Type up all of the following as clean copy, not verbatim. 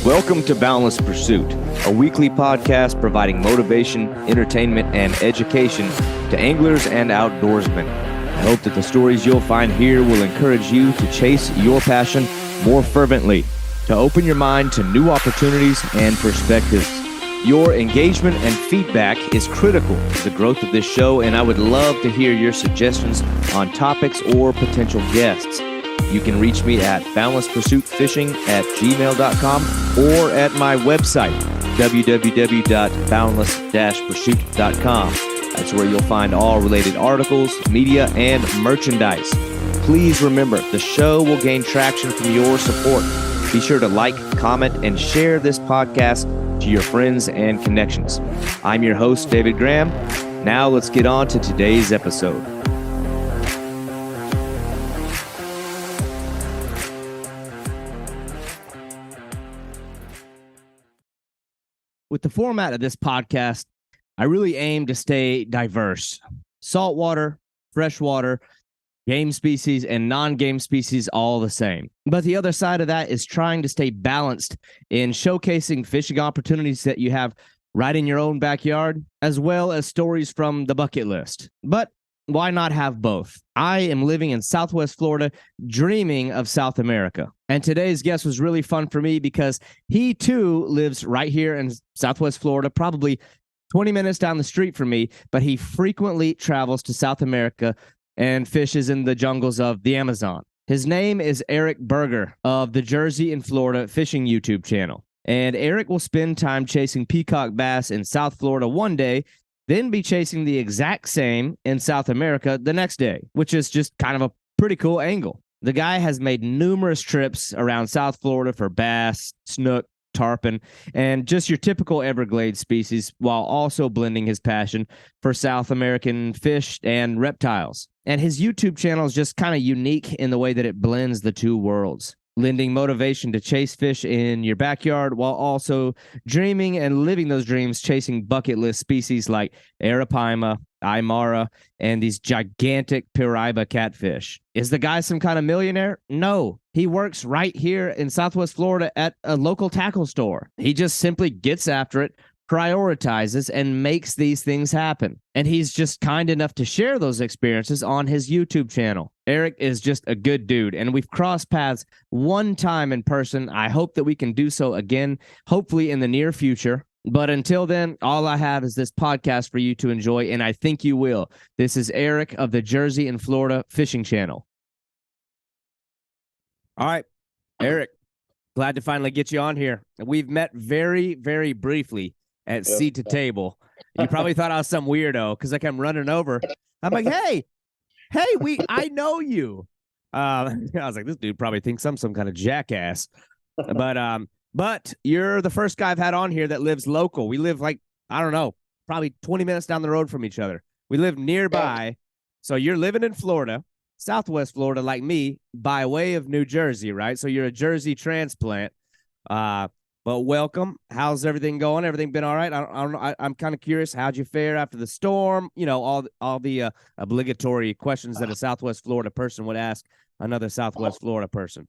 Welcome to Boundless Pursuit, a weekly podcast providing motivation, entertainment, and education to anglers and outdoorsmen. I hope that the stories you'll find here will encourage you to chase your passion more fervently, to open your mind to new opportunities and perspectives. Your engagement and feedback is critical to the growth of this show, and I would love to hear your suggestions on topics or potential guests. You can reach me at boundlesspursuitfishing@gmail.com or at my website, www.boundless-pursuit.com. That's where you'll find all related articles, media, and merchandise. Please remember, the show will gain traction from your support. Be sure to like, comment, and share this podcast to your friends and connections. I'm your host, David Graham. Now let's get on to today's episode. With the format of this podcast, I really aim to stay diverse. Saltwater, freshwater, game species, and non-game species all the same. But the other side of that is trying to stay balanced in showcasing fishing opportunities that you have right in your own backyard, as well as stories from the bucket list. But why not have both? I am living in Southwest Florida, dreaming of South America. And today's guest was really fun for me because he too lives right here in Southwest Florida, probably 20 minutes down the street from me, but he frequently travels to South America and fishes in the jungles of the Amazon. His name is Erich Burger of the JerZeyinfl Fishing YouTube channel. And Erich will spend time chasing peacock bass in South Florida one day, then be chasing the exact same in South America the next day, which is just kind of a pretty cool angle. The guy has made numerous trips around South Florida for bass, snook, tarpon, and just your typical Everglades species, while also blending his passion for South American fish and reptiles. And his YouTube channel is just kind of unique in the way that it blends the two worlds, lending motivation to chase fish in your backyard while also dreaming and living those dreams, chasing bucket list species like arapaima, aymara, and these gigantic piraiba catfish. Is the guy some kind of millionaire? No. He works right here in Southwest Florida at a local tackle store. He just simply gets after it, prioritizes, and makes these things happen. And he's just kind enough to share those experiences on his YouTube channel. Erich is just a good dude, and we've crossed paths one time in person. I hope that we can do so again, hopefully in the near future. But until then, all I have is this podcast for you to enjoy, and I think you will. This is Erich of the JerZeyinfl Fishing Channel. All right, Erich, glad to finally get you on here. We've met very, very briefly at Seat to Table. You probably thought I was some weirdo because I kept running over. I'm like, hey, I know you. I was like, this dude probably thinks I'm some kind of jackass. But you're the first guy I've had on here that lives local. We live like, I don't know, probably 20 minutes down the road from each other. We live nearby. So you're living in Florida, Southwest Florida, like me, by way of New Jersey, right? So you're a Jersey transplant. But welcome. How's everything going? Everything been all right? I'm kind of curious. How'd you fare after the storm? You know, all the obligatory questions that a Southwest Florida person would ask another Southwest Florida person.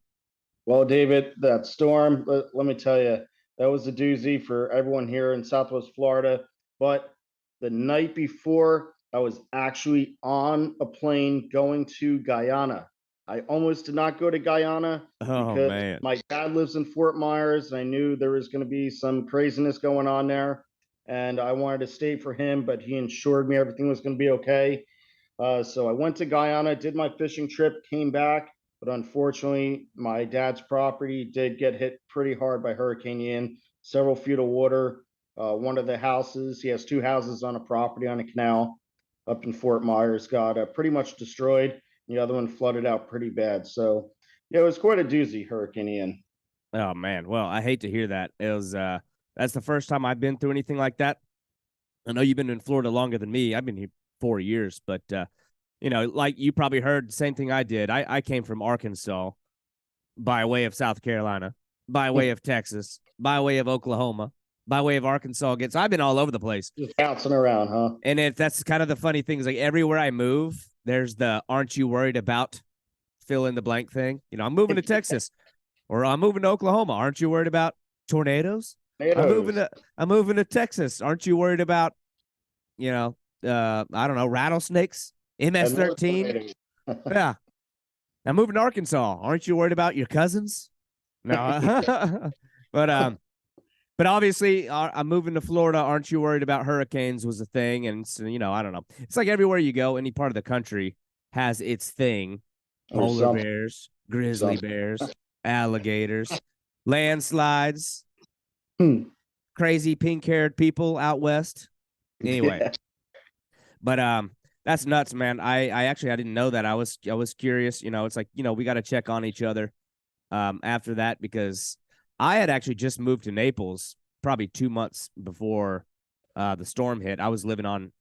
Well, David, that storm, let me tell you, that was a doozy for everyone here in Southwest Florida. But the night before, I was actually on a plane going to Guyana. I almost did not go to Guyana because my dad lives in Fort Myers, and I knew there was going to be some craziness going on there. And I wanted to stay for him, but he assured me everything was going to be okay. So I went to Guyana, did my fishing trip, came back. But unfortunately, my dad's property did get hit pretty hard by Hurricane Ian, several feet of water. One of the houses, he has two houses on a property on a canal up in Fort Myers, got pretty much destroyed. The other one flooded out pretty bad. So, yeah, it was quite a doozy, Hurricane Ian. Oh, man. Well, I hate to hear that. It was that's the first time I've been through anything like that. I know you've been in Florida longer than me. I've been here 4 years, but you know, like you probably heard the same thing I did. I came from Arkansas by way of South Carolina, by way of Texas, by way of Oklahoma, by way of Arkansas. I've been all over the place. Just bouncing around, huh? And that's kind of the funny thing is like everywhere I move, there's the aren't you worried about fill in the blank thing. You know, I'm moving to Texas or I'm moving to Oklahoma. Aren't you worried about Tornadoes? Tomatoes. I'm moving to Texas. Aren't you worried about, I don't know, rattlesnakes? And more MS-13? tornadoes. Yeah. I'm moving to Arkansas. Aren't you worried about your cousins? No. But obviously, I'm moving to Florida. Aren't you worried about hurricanes? Was a thing, and so, I don't know. It's like everywhere you go, any part of the country has its thing. Or Polar something. bears, grizzly bears, alligators, landslides, Hmm. crazy pink-haired people out west. Anyway, Yeah. but that's nuts, man. I actually I didn't know that. I was curious. It's like we got to check on each other after that because I had actually just moved to Naples probably 2 months before the storm hit. I was living on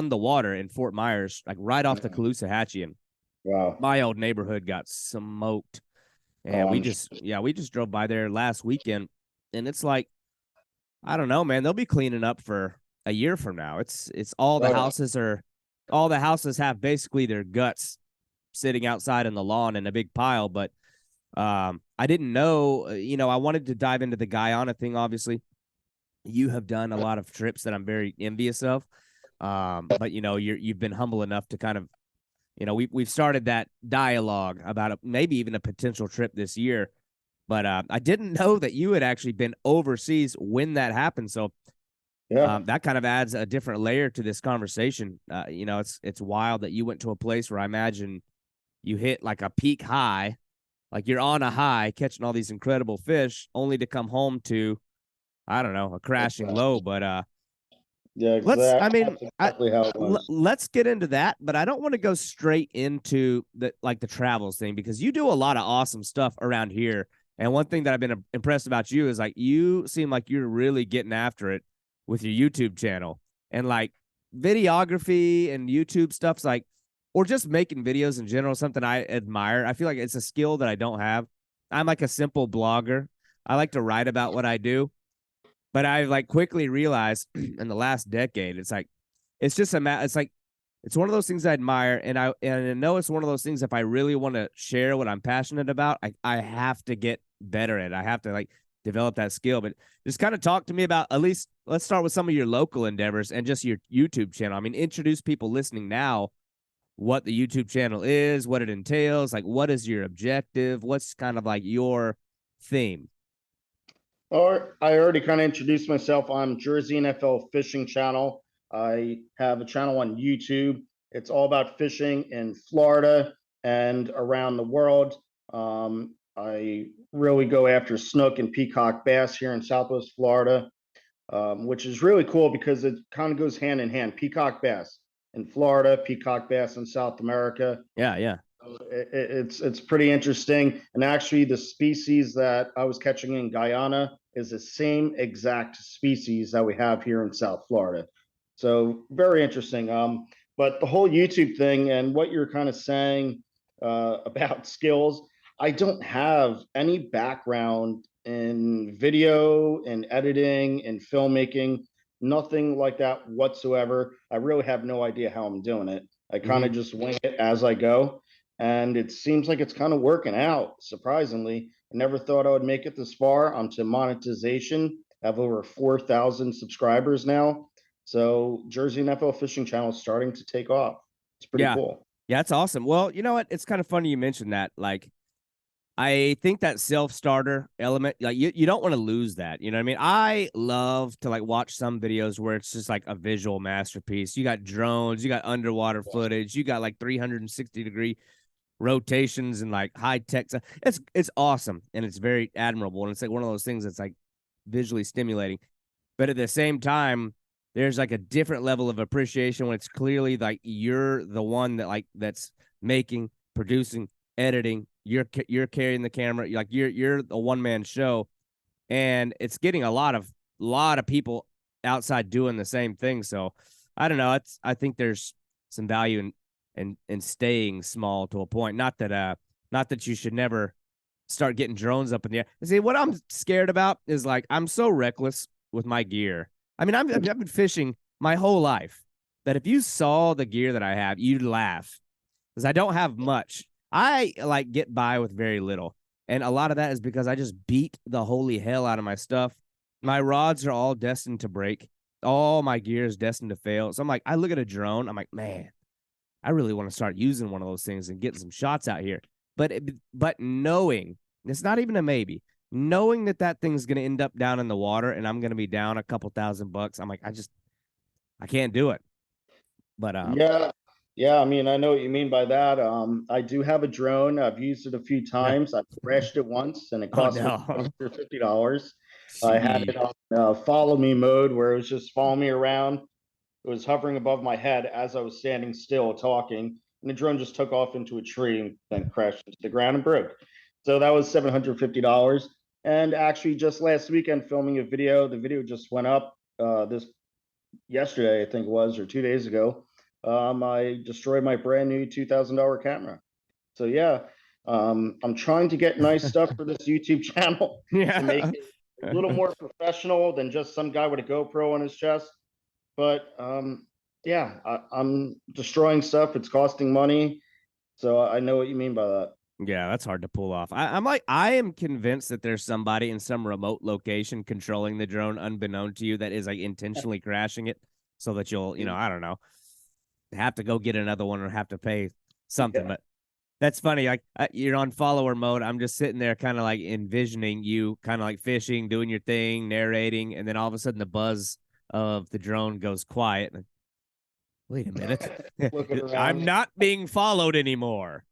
the water in Fort Myers, like right off the Caloosahatchee, and Wow. my old neighborhood got smoked. And we just drove by there last weekend, and it's like I don't know, man. They'll be cleaning up for a year from now. It's all the houses have basically their guts sitting outside in the lawn in a big pile, but I didn't know, I wanted to dive into the Guyana thing. Obviously, you have done a lot of trips that I'm very envious of. But you've been humble enough to kind of, we've started that dialogue about maybe even a potential trip this year. But I didn't know that you had actually been overseas when that happened. So Yeah. that kind of adds a different layer to this conversation. It's wild that you went to a place where I imagine you hit like a peak high, like you're on a high catching all these incredible fish, only to come home to, I don't know, a crashing low. But Yeah, let's, exactly. I mean, That's exactly how it was. let's get into that. But I don't want to go straight into the travels thing because you do a lot of awesome stuff around here. And one thing that I've been impressed about you is like you seem like you're really getting after it with your YouTube channel and like videography and YouTube stuff's like, or just making videos in general, something I admire. I feel like it's a skill that I don't have. I'm like a simple blogger. I like to write about what I do, but I like quickly realized in the last decade, it's like, it's just it's like, it's one of those things I admire. And I know it's one of those things, if I really want to share what I'm passionate about, I have to get better at it. I have to like develop that skill. But just kind of talk to me about, at least let's start with some of your local endeavors and just your YouTube channel. I mean, introduce people listening now what the YouTube channel is, what it entails, like what is your objective, what's kind of like your theme. Or I already kind of introduced myself. I'm JerZeyinfl Fishing Channel. I have a channel on YouTube. It's all about fishing in Florida and around the world. I really go after snook and peacock bass here in Southwest Florida, which is really cool because it kind of goes hand in hand. Peacock bass in Florida, peacock bass in South America. Yeah. It's pretty interesting. And actually, the species that I was catching in Guyana is the same exact species that we have here in South Florida. So very interesting. But the whole YouTube thing and what you're kind of saying about skills, I don't have any background in video and editing and filmmaking, nothing like that whatsoever. I really have no idea how I'm doing it. I kind of just wing it as I go, and it seems like it's kind of working out, surprisingly. I never thought I would make it this far onto monetization. I have over 4,000 subscribers now. So JerZeyinfl Fishing Channel is starting to take off. It's pretty Yeah. cool. Yeah, that's awesome. Well, you know what? It's kind of funny you mentioned that. Like, I think that self-starter element, like you don't want to lose that. You know what I mean? I love to like watch some videos where it's just like a visual masterpiece. You got drones, you got underwater footage, you got like 360-degree rotations and like high tech stuff. It's awesome and it's very admirable. And it's like one of those things that's like visually stimulating. But at the same time, there's like a different level of appreciation when it's clearly like you're the one that like that's making, producing, editing. You're carrying the camera. Like you're a one-man show, and it's getting a lot of people outside doing the same thing. So I don't know. I think there's some value in staying small to a point. Not that you should never start getting drones up in the air. See, what I'm scared about is like I'm so reckless with my gear. I mean, I've been fishing my whole life. That if you saw the gear that I have, you'd laugh because I don't have much. I like get by with very little. And a lot of that is because I just beat the holy hell out of my stuff. My rods are all destined to break. All my gear is destined to fail. So I'm like, I look at a drone, I'm like, man, I really want to start using one of those things and getting some shots out here. But knowing, it's not even a maybe, knowing that thing's going to end up down in the water and I'm going to be down a couple $1,000, I'm like, I can't do it. But Yeah. Yeah, I mean, I know what you mean by that. I do have a drone. I've used it a few times. I've crashed it once and it oh cost me no. $50. I had Jeez. it on follow me mode where it was just following me around. It was hovering above my head as I was standing still talking, and the drone just took off into a tree and then crashed into the ground and broke. So that was $750. And actually, just last weekend, filming a video, the video just went up this yesterday, I think it was, or 2 days ago. I destroyed my brand new $2,000 camera. So yeah, I'm trying to get nice stuff for this YouTube channel to make Yeah. it a little more professional than just some guy with a GoPro on his chest. But yeah, I'm destroying stuff. It's costing money. So I know what you mean by that. Yeah, that's hard to pull off. I'm like, I am convinced that there's somebody in some remote location controlling the drone unbeknown to you that is like intentionally crashing it so that you'll, I don't know, have to go get another one or have to pay something. Yeah. But that's funny. Like you're on follower mode. I'm just sitting there kind of like envisioning you kind of like fishing, doing your thing, narrating. And then all of a sudden the buzz of the drone goes quiet. Wait a minute. Looking I'm around. not being followed anymore.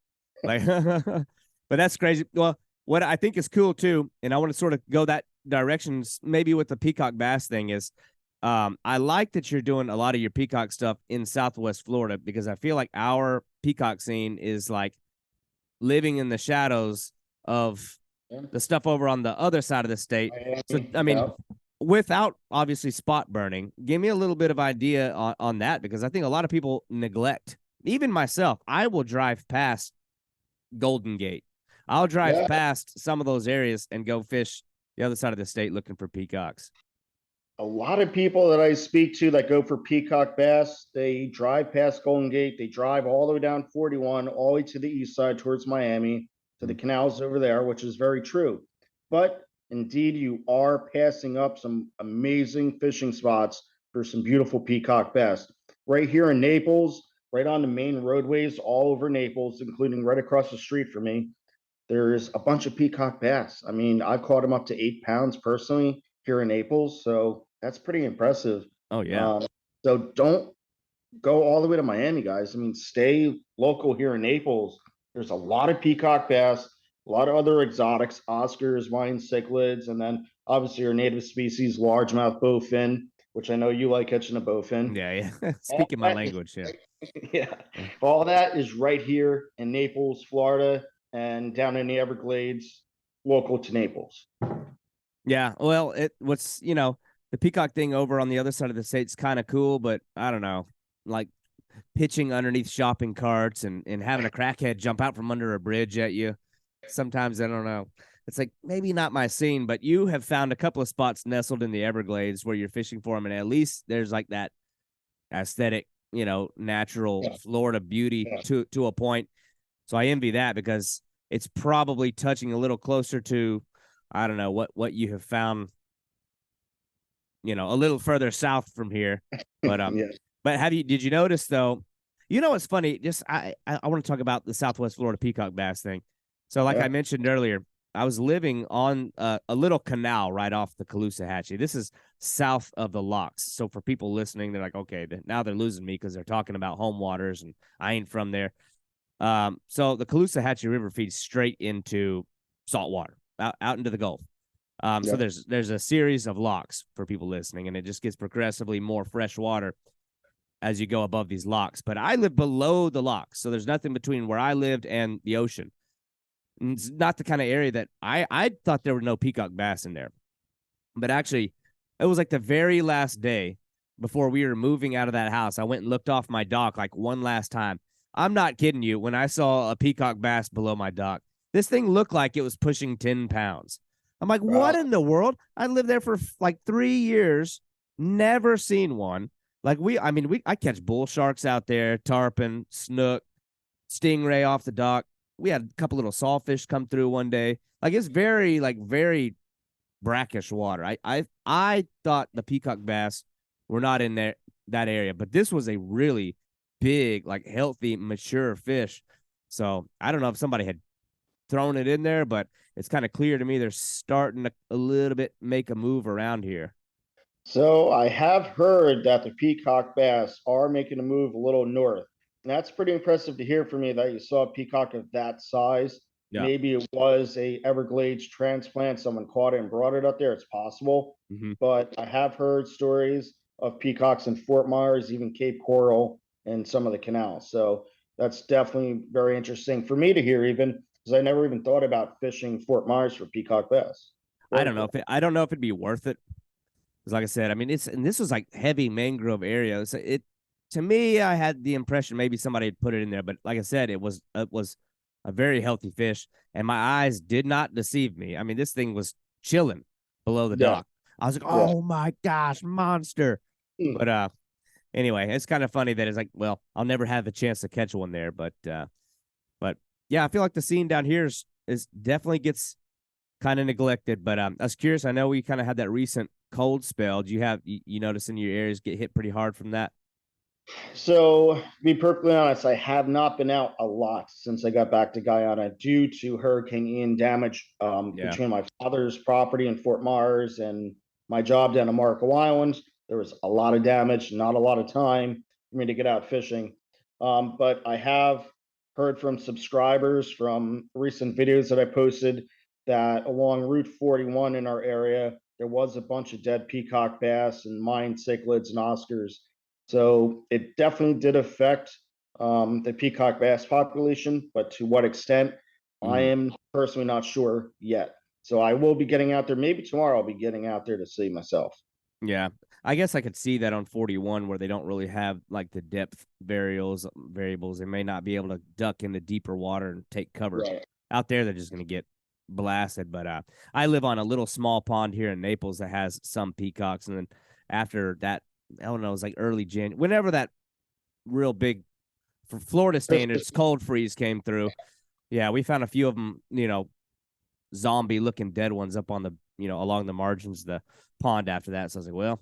Like, but that's crazy. Well, what I think is cool too, and I want to sort of go that direction, maybe with the peacock bass thing is, I like that you're doing a lot of your peacock stuff in Southwest Florida because I feel like our peacock scene is like living in the shadows of Yeah. the stuff over on the other side of the state. So, Miami, I mean, yeah. without obviously spot burning, give me a little bit of idea on that because I think a lot of people neglect, even myself. I will drive past Golden Gate. I'll drive Yeah. past some of those areas and go fish the other side of the state looking for peacocks. A lot of people that I speak to that go for peacock bass, they drive past Golden Gate. They drive all the way down 41, all the way to the east side towards Miami, to the canals over there, which is very true. But indeed, you are passing up some amazing fishing spots for some beautiful peacock bass. Right here in Naples, right on the main roadways all over Naples, including right across the street from me, there's a bunch of peacock bass. I mean, I've caught them up to 8 pounds personally here in Naples, so that's pretty impressive. Oh yeah. Um, so don't go all the way to Miami, guys. I mean, stay local here in Naples. There's a lot of peacock bass, a lot of other exotics, Oscars, wine cichlids, and then obviously your native species, largemouth bowfin, which I know you like catching a bowfin. Yeah, yeah. All Speaking my that is language, yeah. yeah. All that is right here in Naples, Florida, and down in the Everglades, local to Naples. Yeah. Well, what's the peacock thing over on the other side of the state's kind of cool, but I don't know, like pitching underneath shopping carts and having a crackhead jump out from under a bridge at you. Sometimes I don't know. It's like maybe not my scene, but you have found a couple of spots nestled in the Everglades where you're fishing for them, and at least there's like that aesthetic, natural Yeah. Florida beauty Yeah. to a point. So I envy that because it's probably touching a little closer to, I don't know, what you have found, a little further south from here. But Yeah. did you notice though? What's funny? Just I want to talk about the Southwest Florida peacock bass thing. So like I Yeah. mentioned earlier, I was living on a little canal right off the Caloosahatchee. This is south of the locks. So for people listening, they're like, okay, now they're losing me because they're talking about home waters and I ain't from there. So the Caloosahatchee River feeds straight into salt water out into the Gulf. So Yeah. there's a series of locks for people listening, and it just gets progressively more fresh water as you go above these locks. But I live below the locks, so there's nothing between where I lived and the ocean. And it's not the kind of area that I thought there were no peacock bass in there. But actually, it was like the very last day before we were moving out of that house. I went and looked off my dock like one last time. I'm not kidding you. When I saw a peacock bass below my dock, this thing looked like it was pushing 10 pounds. I'm like, what Wow. in the world? I lived there for like 3 years, never seen one. Like I catch bull sharks out there, tarpon, snook, stingray off the dock. We had a couple little sawfish come through one day. like it's very very brackish water. I thought the peacock bass were not in that area, but this was a really big, like healthy, mature fish. So I don't know if somebody had thrown it in there, but it's kind of clear to me they're starting to a little bit make a move around here. So I have heard that the peacock bass are making a move a little north. And that's pretty impressive to hear for me that you saw a peacock of that size. Yeah. Maybe it was a Everglades transplant. Someone caught it and brought it up there. It's possible. Mm-hmm. But I have heard stories of peacocks in Fort Myers, even Cape Coral, and some of the canals. So that's definitely very interesting for me to hear, even because I never even thought about fishing Fort Myers for peacock bass. Very cool. I don't know if it'd be worth it. Because like I said, I mean, this was like heavy mangrove area. So it to me, I had the impression maybe somebody had put it in there, but like I said, it was a very healthy fish, and my eyes did not deceive me. I mean, this thing was chilling below the Yeah. dock. I was like, Yeah. oh my gosh, monster. Hmm. But anyway, it's kind of funny that it's like, well, I'll never have a chance to catch one there, but yeah, I feel like the scene down here is definitely gets kind of neglected. But I was curious. I know we kind of had that recent cold spell. Do you notice in your areas get hit pretty hard from that? So, to be perfectly honest, I have not been out a lot since I got back to Guyana due to Hurricane Ian damage Yeah. between my father's property in Fort Myers and my job down in Marco Island. There was a lot of damage, not a lot of time for me to get out fishing. But I have heard from subscribers from recent videos that I posted that along Route 41 in our area, there was a bunch of dead peacock bass and mined cichlids and Oscars. So it definitely did affect the peacock bass population, but to what extent, I Mm. am personally not sure yet. So I will be getting out there. Maybe tomorrow I'll be getting out there to see myself. Yeah. I guess I could see that on 41 where they don't really have like the depth variables. They may not be able to duck into deeper water and take cover. Right. Out there, they're just going to get blasted. But I live on a little small pond here in Naples that has some peacocks. And then after that, I don't know, it was like early January, whenever that real big, for Florida standards, cold freeze came through. Yeah, we found a few of them, zombie looking dead ones up on the, along the margins of the pond after that. So I was like, well,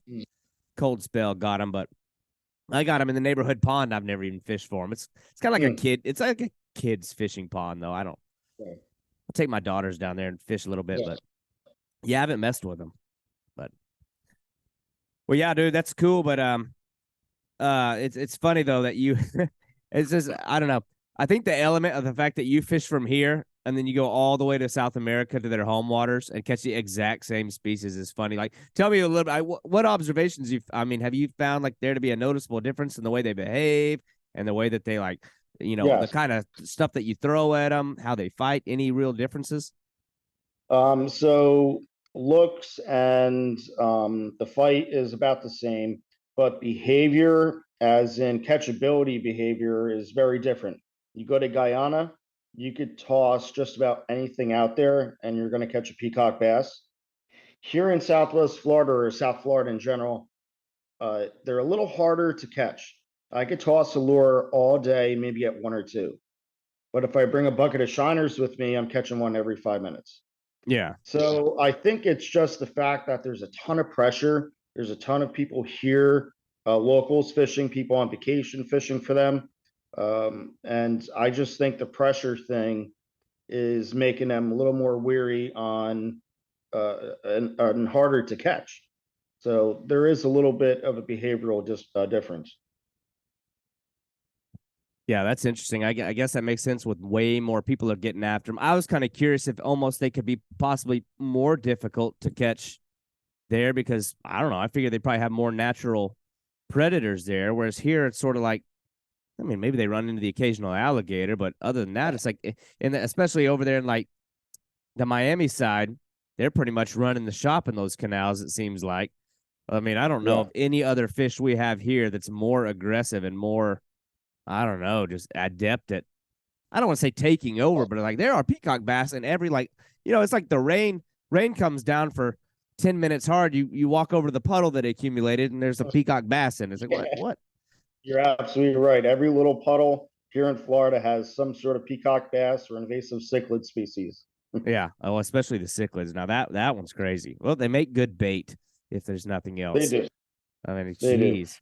cold spell got them, but I got them in the neighborhood pond. I've never even fished for them. It's kind of like a kid. It's like a kid's fishing pond, though. I'll take my daughters down there and fish a little bit, but yeah, I haven't messed with them. But well, yeah, dude, that's cool. But it's funny though that you, it's just I don't know. I think the element of the fact that you fish from here and then you go all the way to South America to their home waters and catch the exact same species is funny. Like, tell me a little bit. What observations I mean, have you found like there to be a noticeable difference in the way they behave and the way that they like, the Yes. kind of stuff that you throw at them, how they fight? Any real differences? So looks and the fight is about the same, but behavior, as in catchability behavior, is very different. You go to Guyana, you could toss just about anything out there and you're going to catch a peacock bass. Here in Southwest Florida or South Florida in general, they're a little harder to catch. I could toss a lure all day, maybe get one or two. But if I bring a bucket of shiners with me, I'm catching one every 5 minutes. Yeah. So I think it's just the fact that there's a ton of pressure. There's a ton of people here, locals fishing, people on vacation fishing for them. And I just think the pressure thing is making them a little more weary on and harder to catch. So there is a little bit of a behavioral just difference. Yeah, that's interesting. I guess that makes sense with way more people are getting after them. I was kind of curious if almost they could be possibly more difficult to catch there because I don't know. I figure they probably have more natural predators there, whereas here it's sort of like, I mean, maybe they run into the occasional alligator, but other than that, it's like, especially over there in like the Miami side, they're pretty much running the shop in those canals. It seems like. I mean, I don't know Yeah. of any other fish we have here that's more aggressive and more, I don't know, just adept at. I don't want to say taking over, but like there are peacock bass in every like, it's like the rain comes down for 10 minutes hard. You walk over to the puddle that accumulated and there's a peacock bass in it. It's like what? You're absolutely right. Every little puddle here in Florida has some sort of peacock bass or invasive cichlid species. Yeah. Oh, especially the cichlids. Now that one's crazy. Well, they make good bait if there's nothing They else. do. I mean, They do. geez.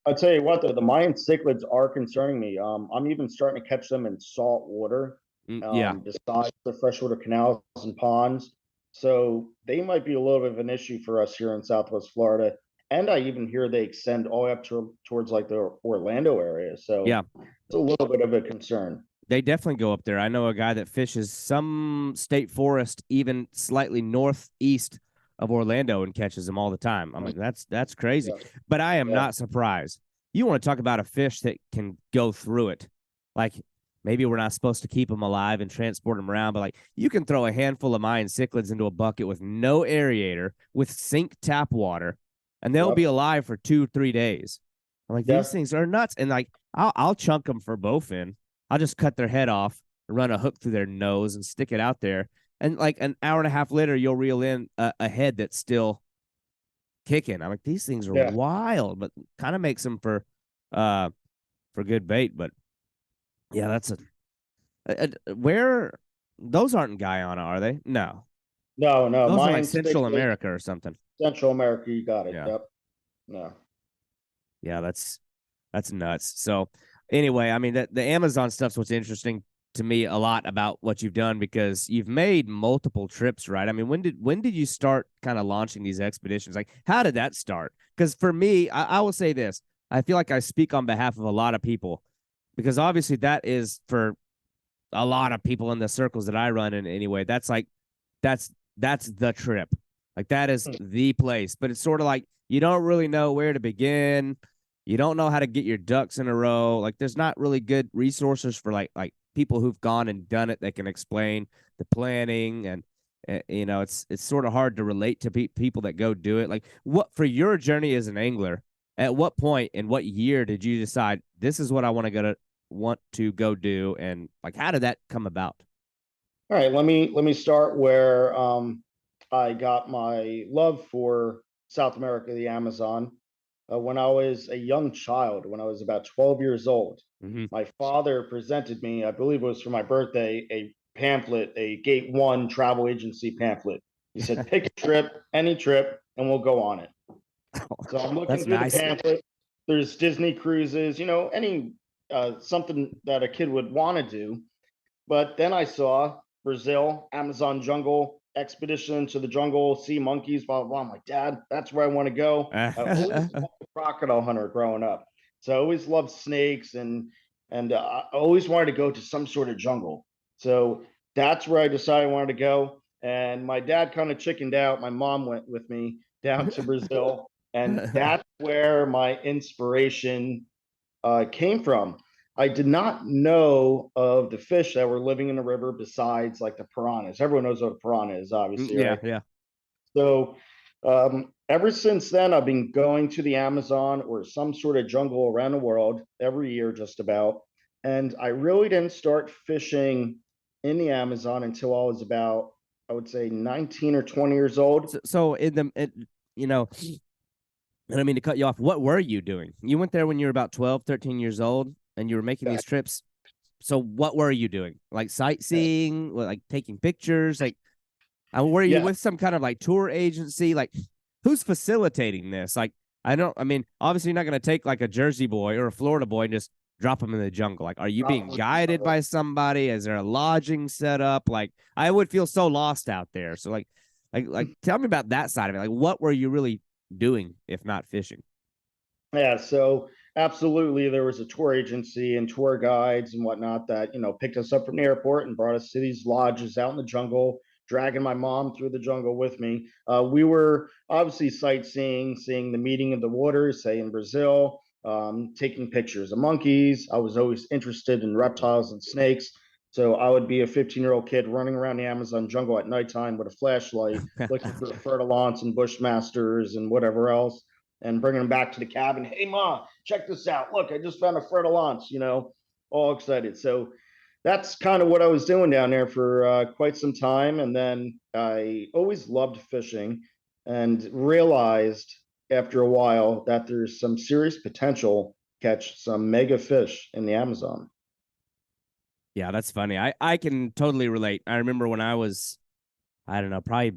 I'll tell you what, though, the Mayan cichlids are concerning me. I'm even starting to catch them in salt water, Yeah. besides the freshwater canals and ponds. So they might be a little bit of an issue for us here in Southwest Florida. And I even hear they extend all the way up towards like the Orlando area. So Yeah. it's a little bit of a concern. They definitely go up there. I know a guy that fishes some state forest, even slightly northeast of Orlando, and catches them all the time. I'm like, that's crazy. Yeah. But I am Yeah. not surprised. You want to talk about a fish that can go through it. Like maybe we're not supposed to keep them alive and transport them around, but like you can throw a handful of Mayan cichlids into a bucket with no aerator, with sink tap water, and they'll Yep. be alive for 2-3 days. I'm like, these Yeah. things are nuts. And like I'll chunk them for bowfin. I'll just cut their head off, run a hook through their nose, and stick it out there. And like an hour and a half later, you'll reel in a head that's still kicking. I'm like, these things are Yeah. wild, but kind of makes them for good bait. But yeah, that's where those aren't in Guyana, are they? No, No, no. those are like Mayan Central cichlids, America or something. Central America, you got it. Yeah, Yep. No. yeah, that's nuts. So anyway, I mean that the Amazon stuff's what's interesting to me a lot about what you've done because you've made multiple trips, right? I mean, when did you start kind of launching these expeditions? Like, how did that start? Because for me, I will say this: I feel like I speak on behalf of a lot of people because obviously that is for a lot of people in the circles that I run in anyway. That's like that's that's the trip. Like that is the place. But it's sort of like you don't really know where to begin. You don't know how to get your ducks in a row. Like there's not really good resources for like people who've gone and done it that can explain the planning and you know it's sort of hard to relate to people that go do it. Like what for your journey as an angler, at what point and what year did you decide this is what I want to go do and like how did that come about? All right, let me start where I got my love for South America, the Amazon. When I was a young child, when I was about 12 years old, Mm-hmm. my father presented me, I believe it was for my birthday, a pamphlet, a Gate One travel agency pamphlet. He said, pick a trip, any trip, and we'll go on it. So I'm looking That's through the nice. pamphlet. There's Disney cruises, any something that a kid would want to do. But then I saw Brazil, Amazon jungle, expedition to the jungle, see monkeys, blah, blah, blah. I'm like, Dad, that's where I want to go. I always loved a crocodile hunter growing up. So I always loved snakes and I always wanted to go to some sort of jungle. So that's where I decided I wanted to go. And my dad kind of chickened out. My mom went with me down to Brazil. And that's where my inspiration came from. I did not know of the fish that were living in the river besides like the piranhas. Everyone knows what a piranha is, obviously, Yeah, right? yeah. So ever since then, I've been going to the Amazon or some sort of jungle around the world every year, just about. And I really didn't start fishing in the Amazon until I was about, I would say, 19 or 20 years old. So you know, and I mean to cut you off, what were you doing? You went there when you were about 12, 13 years old and you were making Yeah. these trips. So what were you doing? Like sightseeing, like taking pictures? Like were you Yeah. with some kind of like tour agency? Like who's facilitating this? Like I mean, obviously you're not going to take like a Jersey boy or a Florida boy and just drop them in the jungle. Like, are you being guided by somebody? Is there a lodging set up? Like, I would feel so lost out there. So, like, tell me about that side of it. Like, what were you really doing if not fishing? Yeah, so absolutely, there was a tour agency and tour guides and whatnot that picked us up from the airport and brought us to these lodges out in the jungle, dragging my mom through the jungle with me. We were obviously sightseeing, seeing the meeting of the waters, say in Brazil, taking pictures of monkeys. I was always interested in reptiles and snakes. So I would be a 15-year-old kid running around the Amazon jungle at nighttime with a flashlight, looking for fertilants and bushmasters and whatever else and bringing them back to the cabin. Hey, Ma, check this out. Look, I just found a fertilance, all excited. So that's kind of what I was doing down there for quite some time. And then I always loved fishing and realized after a while that there's some serious potential to catch some mega fish in the Amazon. Yeah, that's funny. I can totally relate. I remember when I was, I don't know, probably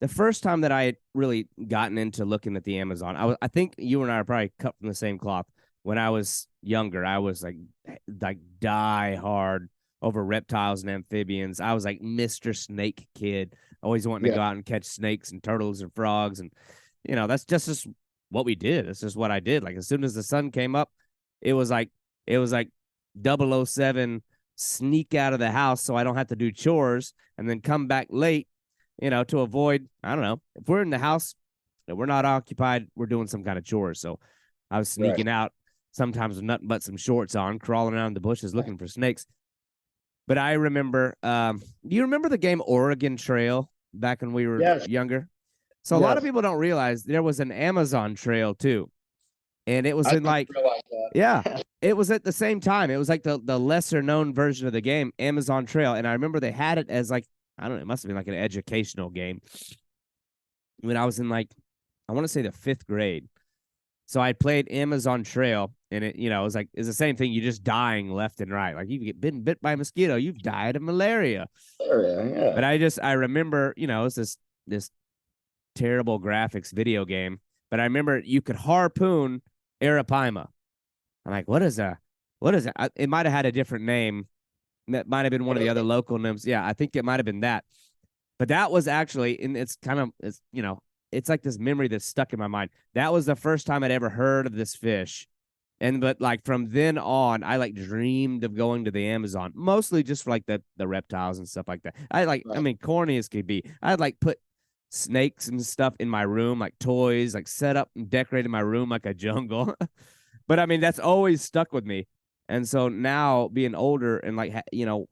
the first time that I had really gotten into looking at the Amazon. I think you and I are probably cut from the same cloth. When I was younger, I was like die hard over reptiles and amphibians. I was like Mr. Snake kid, always wanting to Yeah, go out and catch snakes and turtles and frogs. And that's just what we did. It's just what I did. Like as soon as the sun came up, it was like it was like 007 sneak out of the house so I don't have to do chores and then come back late, to avoid, I don't know, if we're in the house, we're not occupied, we're doing some kind of chores. So I was right. sneaking out sometimes with nothing but some shorts on, crawling around the bushes looking for snakes. But I remember, do you remember the game Oregon Trail back when we were Yes, younger? So a lot of yes. people don't realize there was an Amazon Trail too. And it was I in didn't like, realize yeah, that. it was at the same time. It was like the lesser known version of the game, Amazon Trail. And I remember they had it as like, I don't know, it must have been like an educational game when I was in like, I want to say the 5th grade. So I played Amazon Trail, and it was like it's the same thing. You're just dying left and right. Like you get bit by a mosquito, you've died of malaria. Area, yeah. But I remember, it's this terrible graphics video game. But I remember you could harpoon Arapaima. I'm like, what is that? What is it? It might have had a different name. That might have been one of the other local names. Yeah, I think it might have been that. But that was actually, and it's like this memory that's stuck in my mind. That was the first time I'd ever heard of this fish. But like from then on, I like dreamed of going to the Amazon, mostly just for like the reptiles and stuff like that. I Right. mean, corny as could be. I'd like put snakes and stuff in my room, like toys, like set up and decorated my room like a jungle. But I mean, that's always stuck with me. And so now being older and like,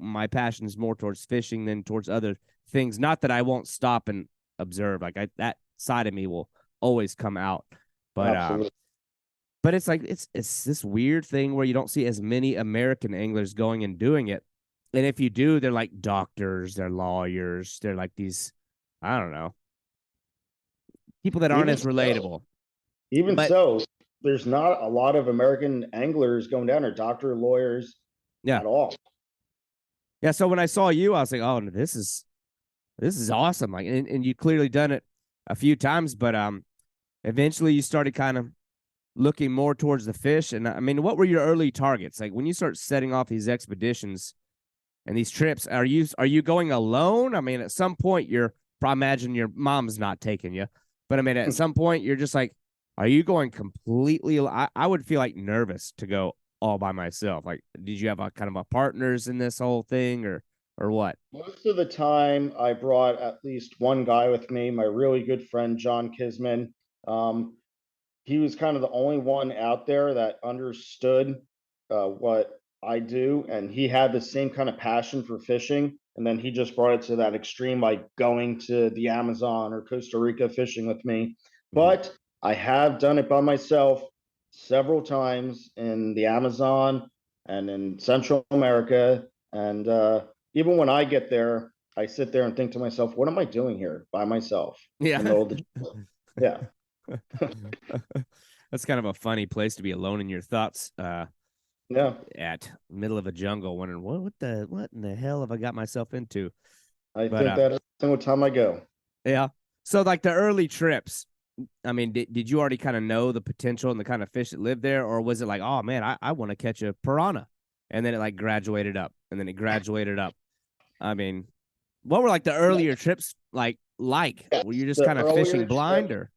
my passion is more towards fishing than towards other things. Not that I won't stop and observe, like that side of me will always come out. But Absolutely. but it's like it's this weird thing where you don't see as many American anglers going and doing it. And if you do, they're like doctors, they're lawyers, they're like these, I don't know, people that aren't Even as so, relatable. even But so, there's not a lot of American anglers going down there, doctor, lawyers yeah. at all. Yeah. So when I saw you, I was like, oh, this is awesome. Like, and you clearly done it a few times, but eventually you started kind of looking more towards the fish. And I mean, what were your early targets? Like when you start setting off these expeditions and these trips, are you going alone? I mean, at some point I imagine your mom's not taking you, but I mean, at some point you're just like, are you going completely? I would feel like nervous to go all by myself. Like, did you have a kind of a partners in this whole thing or what? Most of the time, I brought at least one guy with me, my really good friend, John Kisman. Um, he was kind of the only one out there that understood what I do, and he had the same kind of passion for fishing. And then he just brought it to that extreme, like going to the Amazon or Costa Rica fishing with me. Mm-hmm. But I have done it by myself several times in the Amazon and in Central America. And even when I get there, I sit there and think to myself, what am I doing here by myself in the Yeah. middle of the jungle? Yeah. That's kind of a funny place to be alone in your thoughts Yeah. at middle of a jungle, wondering what in the hell have I got myself into? I But think that every single time I go. yeah. So like the early trips, I mean, did you already kind of know the potential and the kind of fish that lived there, or was it like, oh man, I want to catch a piranha, and then it like graduated up, and then it graduated up? I mean, what were like the earlier Yes, trips like? Were yes. you just The kind of earlier fishing blind, trip, or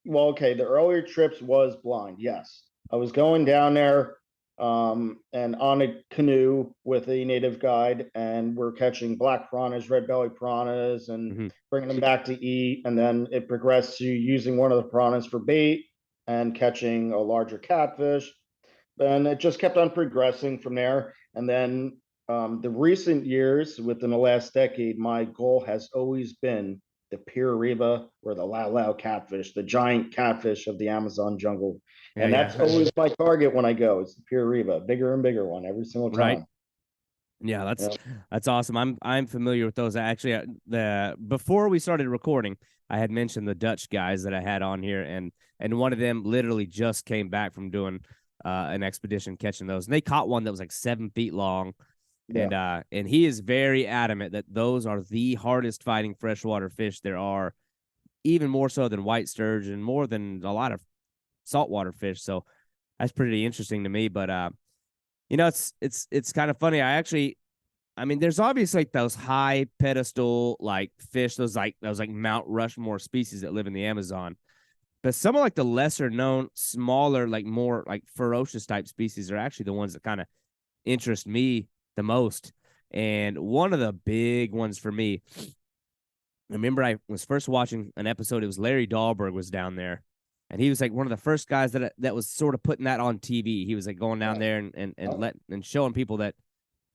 well, okay, the earlier trips was blind. Yes. I was going down there and on a canoe with a native guide, and we're catching black piranhas, red belly piranhas, and mm-hmm. bringing them back to eat. And then it progressed to using one of the piranhas for bait and catching a larger catfish. And it just kept on progressing from there. And then the recent years, within the last decade, my goal has always been the Piriba or the Lau Lau catfish, the giant catfish of the Amazon jungle. Yeah, And that's yeah, always my target when I go. It's the Piriba, bigger and bigger one every single right. time. Yeah, that's Yeah. that's awesome. I'm familiar with those. Actually, the before we started recording, I had mentioned the Dutch guys that I had on here, and one of them literally just came back from doing an expedition catching those. And they caught one that was like 7 feet long, Yeah. And he is very adamant that those are the hardest fighting freshwater fish there are, even more so than white sturgeon, more than a lot of saltwater fish. So that's pretty interesting to me. But it's kind of funny. I mean, there's obviously like those high pedestal like fish, those like Mount Rushmore species that live in the Amazon. But some of like the lesser known, smaller, like more like ferocious type species are actually the ones that kind of interest me the most. And one of the big ones for me, I remember I was first watching an episode. It was Larry Dahlberg was down there, and he was like one of the first guys that was sort of putting that on TV. He was like going down there and showing people that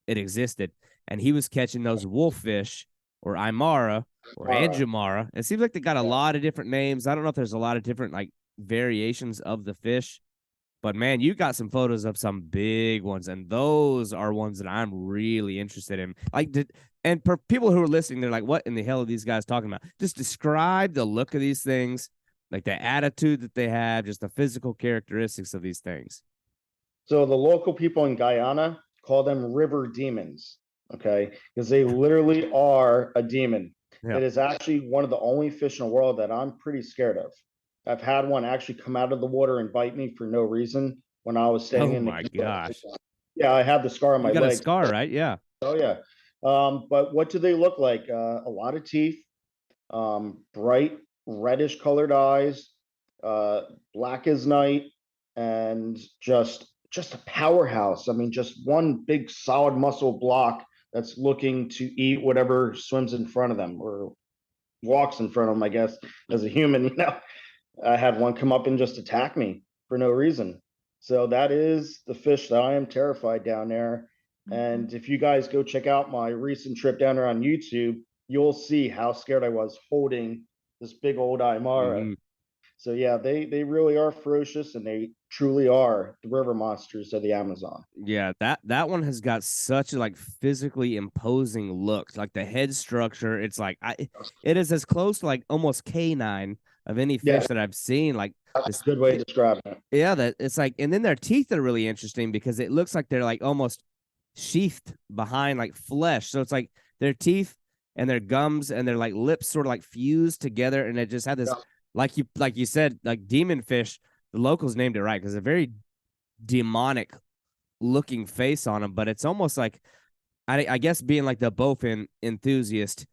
it existed, and he was catching those wolffish or Aymara or Anjumara. It seems like they got a lot of different names. I don't know if there's a lot of different like variations of the fish, but man, you got some photos of some big ones, and those are ones that I'm really interested in. And for people who are listening, they're like, "What in the hell are these guys talking about?" Just describe the look of these things, like the attitude that they have, just the physical characteristics of these things. So the local people in Guyana call them river demons, okay? Because they literally are a demon. Yeah. It is actually one of the only fish in the world that I'm pretty scared of. I've had one actually come out of the water and bite me for no reason when I was staying Oh in the my gosh. yeah, I had the scar on You my got a leg. scar, right? Yeah. Oh yeah. But what do they look like? A lot of teeth, bright reddish colored eyes, uh, black as night, and just a powerhouse. I mean, just one big solid muscle block that's looking to eat whatever swims in front of them or walks in front of them. I guess as a human, I had one come up and just attack me for no reason. So that is the fish that I am terrified down there. And if you guys go check out my recent trip down there on YouTube, you'll see how scared I was holding this big old Aymara. Mm-hmm. So yeah, they really are ferocious, and they truly are the river monsters of the Amazon. Yeah, that one has got such a like physically imposing look. Like the head structure, it's like it is as close to like almost canine of any Yeah, fish that I've seen. Like that's this, a good way of describing it. yeah, that it's like, and then their teeth are really interesting because it looks like they're like almost sheathed behind like flesh. So it's like their teeth and their gums and their like lips sort of like fused together, and it just had this Yeah. like you said, like demon fish. The locals named it right because a very demonic looking face on them, but it's almost like I guess being like the bowfin enthusiast,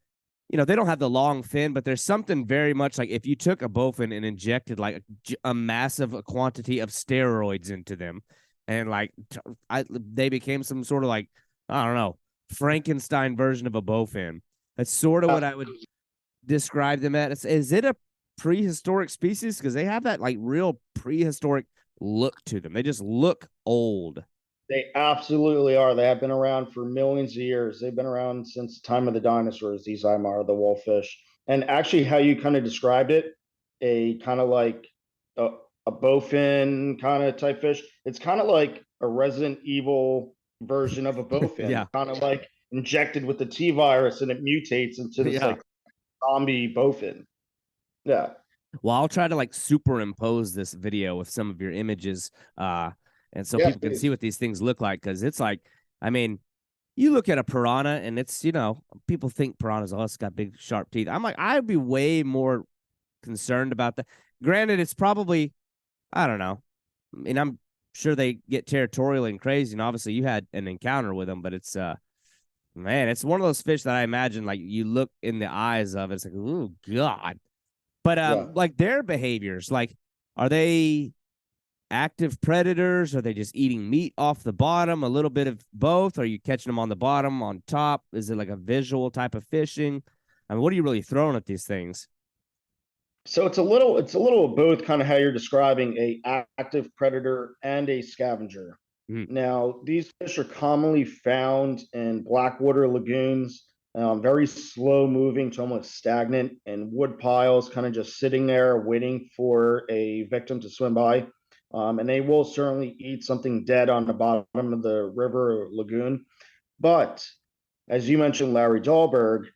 they don't have the long fin, but there's something very much like if you took a bowfin and injected like a massive quantity of steroids into them, and like they became some sort of like I don't know Frankenstein version of a bowfin. That's sort of what I would describe them at. Is it a prehistoric species? Because they have that like real prehistoric look to them. They just look old. They absolutely are. They have been around for millions of years. They've been around since the time of the dinosaurs, these Aymara, the wolffish. And actually, how you kind of described it, a kind of like a, a bowfin kind of type fish, it's kind of like a Resident Evil version of a bowfin, Yeah. kind of like injected with the T virus and it mutates into this Yeah. like zombie bowfin. Yeah. Well, I'll try to like superimpose this video with some of your images, and so Yes, people can see please. what these things look like. Because it's like, I mean, you look at a piranha, and it's people think piranhas, oh, it's got big sharp teeth. I'm like, I'd be way more concerned about that. Granted, it's probably, I don't know. I mean, I'm sure they get territorial and crazy, and obviously you had an encounter with them, but it's man, it's one of those fish that I imagine like you look in the eyes of, it's like, oh God. But Yeah. like their behaviors, like are they active predators? Are they just eating meat off the bottom? A little bit of both? Are you catching them on the bottom, on top? Is it like a visual type of fishing? I mean, what are you really throwing at these things? So it's a little of both, kind of how you're describing a active predator and a scavenger. Mm, Now, these fish are commonly found in blackwater lagoons, very slow moving to almost stagnant, and wood piles, kind of just sitting there waiting for a victim to swim by. And they will certainly eat something dead on the bottom of the river or lagoon. But as you mentioned, Larry Dahlberg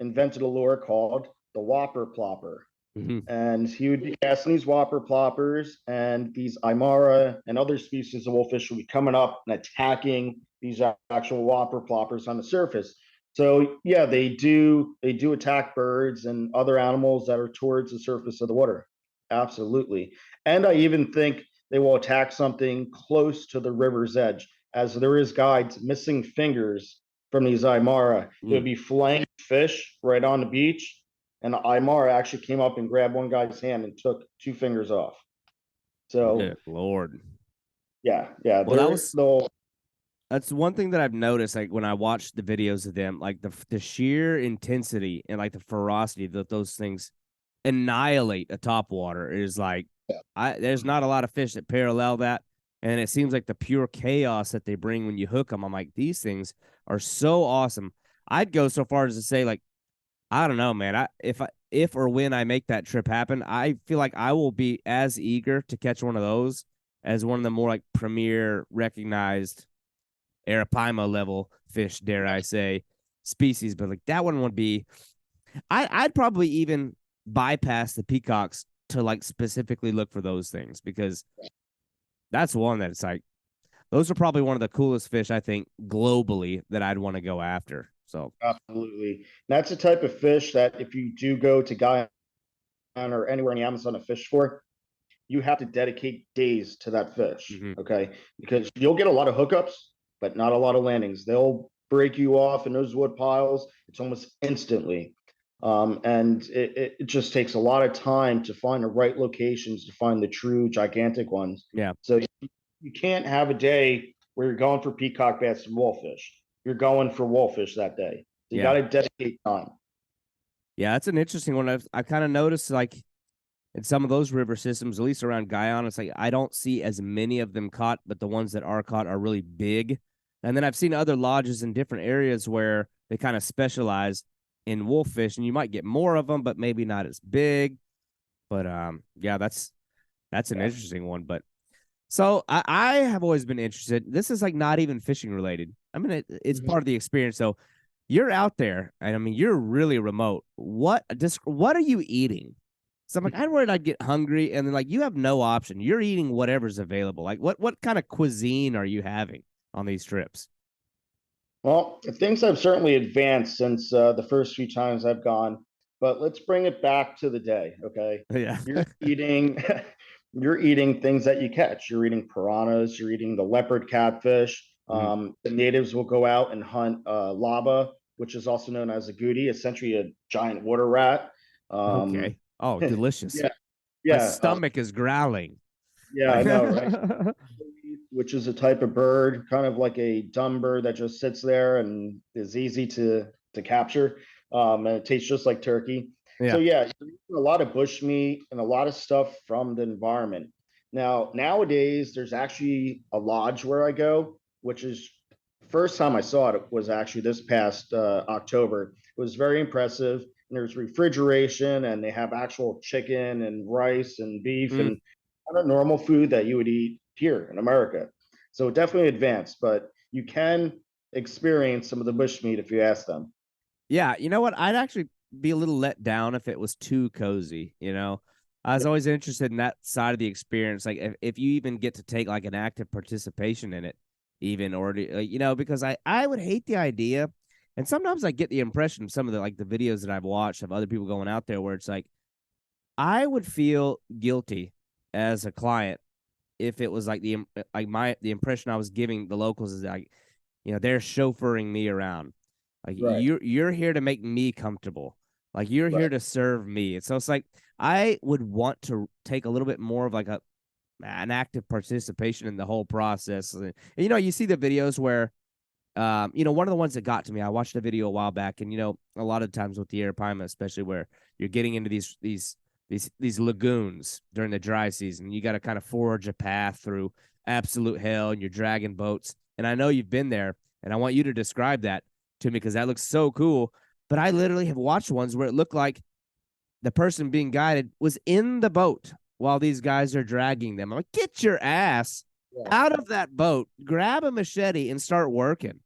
invented a lure called the Whopper Plopper. mhm. And he would be casting these Whopper Ploppers, and these Aymara and other species of wolffish would be coming up and attacking these actual whopper ploppers on the surface. So yeah, they do attack birds and other animals that are towards the surface of the water. Absolutely. And I even think they will attack something close to the river's edge, as there is guides missing fingers from these Aymara. It would be flying fish right on the beach, and the Aymara actually came up and grabbed one guy's hand and took 2 fingers off. So Good Lord. yeah, Well, they'll that's one thing that I've noticed, like when I watch the videos of them, like the sheer intensity and like the ferocity that those things annihilate a topwater is like, there's not a lot of fish that parallel that, and it seems like the pure chaos that they bring when you hook them. I'm like, these things are so awesome. I'd go so far as to say, like, I don't know, man. If or when I make that trip happen, I feel like I will be as eager to catch one of those as one of the more like premier recognized arapaima level fish, dare I say, species. But like that one would be, I'd probably even bypass the peacocks to like specifically look for those things, because that's one that it's like, those are probably one of the coolest fish I think globally that I'd want to go after. So absolutely. That's the type of fish that if you do go to Guyana or anywhere in the Amazon to fish for, you have to dedicate days to that fish. Okay, because you'll get a lot of hookups, but not a lot of landings. They'll break you off in those wood piles. It's almost instantly. And it just takes a lot of time to find the right locations to find the true gigantic ones. yeah, So you can't have a day where you're going for peacock bass and wolfish. You're going for wolfish that day. So you got yeah, to dedicate time. yeah. That's an interesting one. I kind of noticed like in some of those river systems, at least around Guyana, it's like I don't see as many of them caught, but the ones that are caught are really big. And then I've seen other lodges in different areas where they kind of specialize in wolffish, and you might get more of them, but maybe not as big. But yeah, that's an Yeah. interesting one. But so I have always been interested. This is like not even fishing related. I mean, it's part of the experience. So you're out there, and I mean, you're really remote. What are you eating? So I'm like, I'm worried I'd get hungry, and then like you have no option. You're eating whatever's available. Like what kind of cuisine are you having on these trips? Well, things have certainly advanced since the first few times I've gone, but let's bring it back to the day. Okay, Yeah. you're eating, you're eating things that you catch. You're eating piranhas. You're eating the leopard catfish. The natives will go out and hunt laba, which is also known as a goody, essentially a giant water rat. Um, Okay. Oh, delicious. yeah, My yeah, stomach is growling. yeah. I know, right? Which is a type of bird, kind of like a dumb bird that just sits there and is easy to capture. And it tastes just like turkey. So Yeah. yeah, you're eating a lot of bush meat and a lot of stuff from the environment. Now, nowadays, there's actually a lodge where I go, which is first time I saw it was actually this past October. It was very impressive. And there's refrigeration, and they have actual chicken and rice and beef Mm. and kind of normal food that you would eat here in America. So definitely advanced, but you can experience some of the bushmeat if you ask them. Yeah, you know what? I'd actually be a little let down if it was too cozy, you know. I was always interested in that side of the experience, like if you even get to take like an active participation in it, even or you know, because I would hate the idea, and sometimes I get the impression of some of the like the videos that I've watched of other people going out there where it's like I would feel guilty as a client if it was like the impression I was giving the locals is like, you know, they're chauffeuring me around. Like Right, you're here to make me comfortable. Like you're here right, to serve me. And so it's like I would want to take a little bit more of like an active participation in the whole process. And, you know, you see the videos where you know, one of the ones that got to me, I watched a video a while back, and you know, a lot of times with the arapaima, especially where you're getting into these lagoons during the dry season, you got to kind of forge a path through absolute hell, and you're dragging boats. And I know you've been there, and I want you to describe that to me because that looks so cool. But I literally have watched ones where it looked like the person being guided was in the boat while these guys are dragging them. I'm like, get your ass yeah, out of that boat, grab a machete and start working.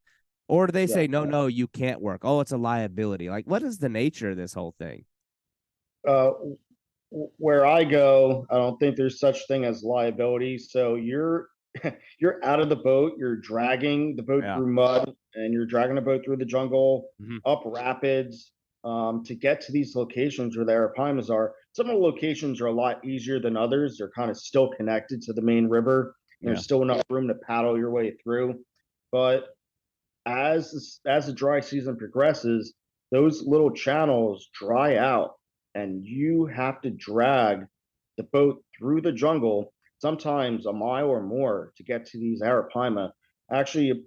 Or do they yeah. say, no, no, you can't work? Oh, it's a liability. Like, what is the nature of this whole thing? Uh, where I go, I don't think there's such thing as liability. So you're you're out of the boat, you're dragging the boat Yeah. through mud, and you're dragging the boat through the jungle, Hmm. up rapids, to get to these locations where the arapaimas are. Some of the locations are a lot easier than others. They're kind of still connected to the main river, and Yeah. there's still enough room to paddle your way through. But as the dry season progresses, those little channels dry out, and you have to drag the boat through the jungle, sometimes a mile or more, to get to these arapaima. Actually,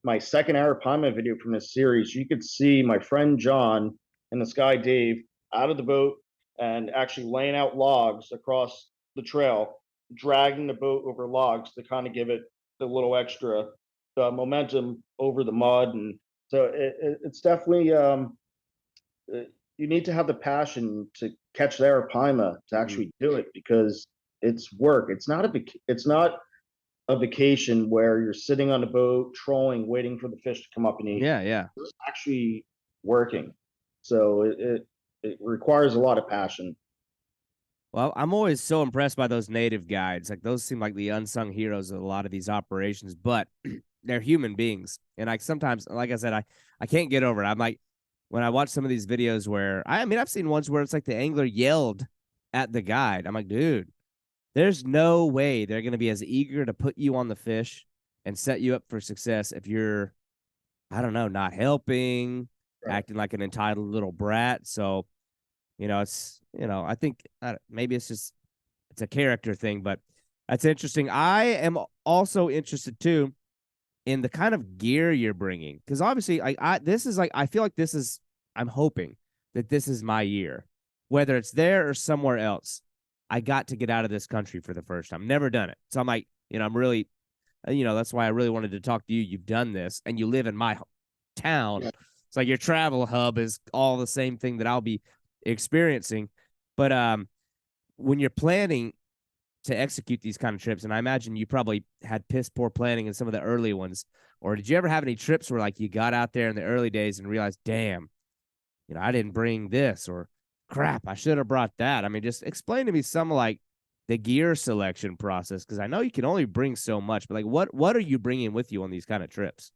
my second arapaima video from this series, you could see my friend John and this guy Dave out of the boat and actually laying out logs across the trail, dragging the boat over logs to kind of give it the little extra momentum over the mud. And so it's definitely you need to have the passion to catch the arapaima to Hmm. actually do it, because it's work. It's not a vacation where you're sitting on a boat trolling waiting for the fish to come up and eat. Yeah. Yeah. You're actually working, so it requires a lot of passion. Well, I'm always so impressed by those native guides. Like those seem like the unsung heroes of a lot of these operations, but they're human beings. And like sometimes, like I said, I can't get over it. I'm like, when I watch some of these videos where I mean, I've seen ones where it's like the angler yelled at the guide. I'm like, dude, there's no way they're going to be as eager to put you on the fish and set you up for success if you're, I don't know, not helping, Right. acting like an entitled little brat. So, it's, I think maybe it's a character thing, but that's interesting. I am also interested too in the kind of gear you're bringing, because obviously, this is like I feel like this is I'm hoping that this is my year, whether it's there or somewhere else. I got to get out of this country for the first time. Never done it, so I'm like, I'm really, that's why I really wanted to talk to you. You've done this, and you live in my town. Yeah. It's like your travel hub is all the same thing that I'll be experiencing, but when you're planning to execute these kind of trips, and I imagine you probably had piss poor planning in some of the early ones, or did you ever have any trips where like you got out there in the early days and realized, damn, I didn't bring this, or crap, I should have brought that? I mean, just explain to me some like the gear selection process, because I know you can only bring so much, but like what are you bringing with you on these kind of trips?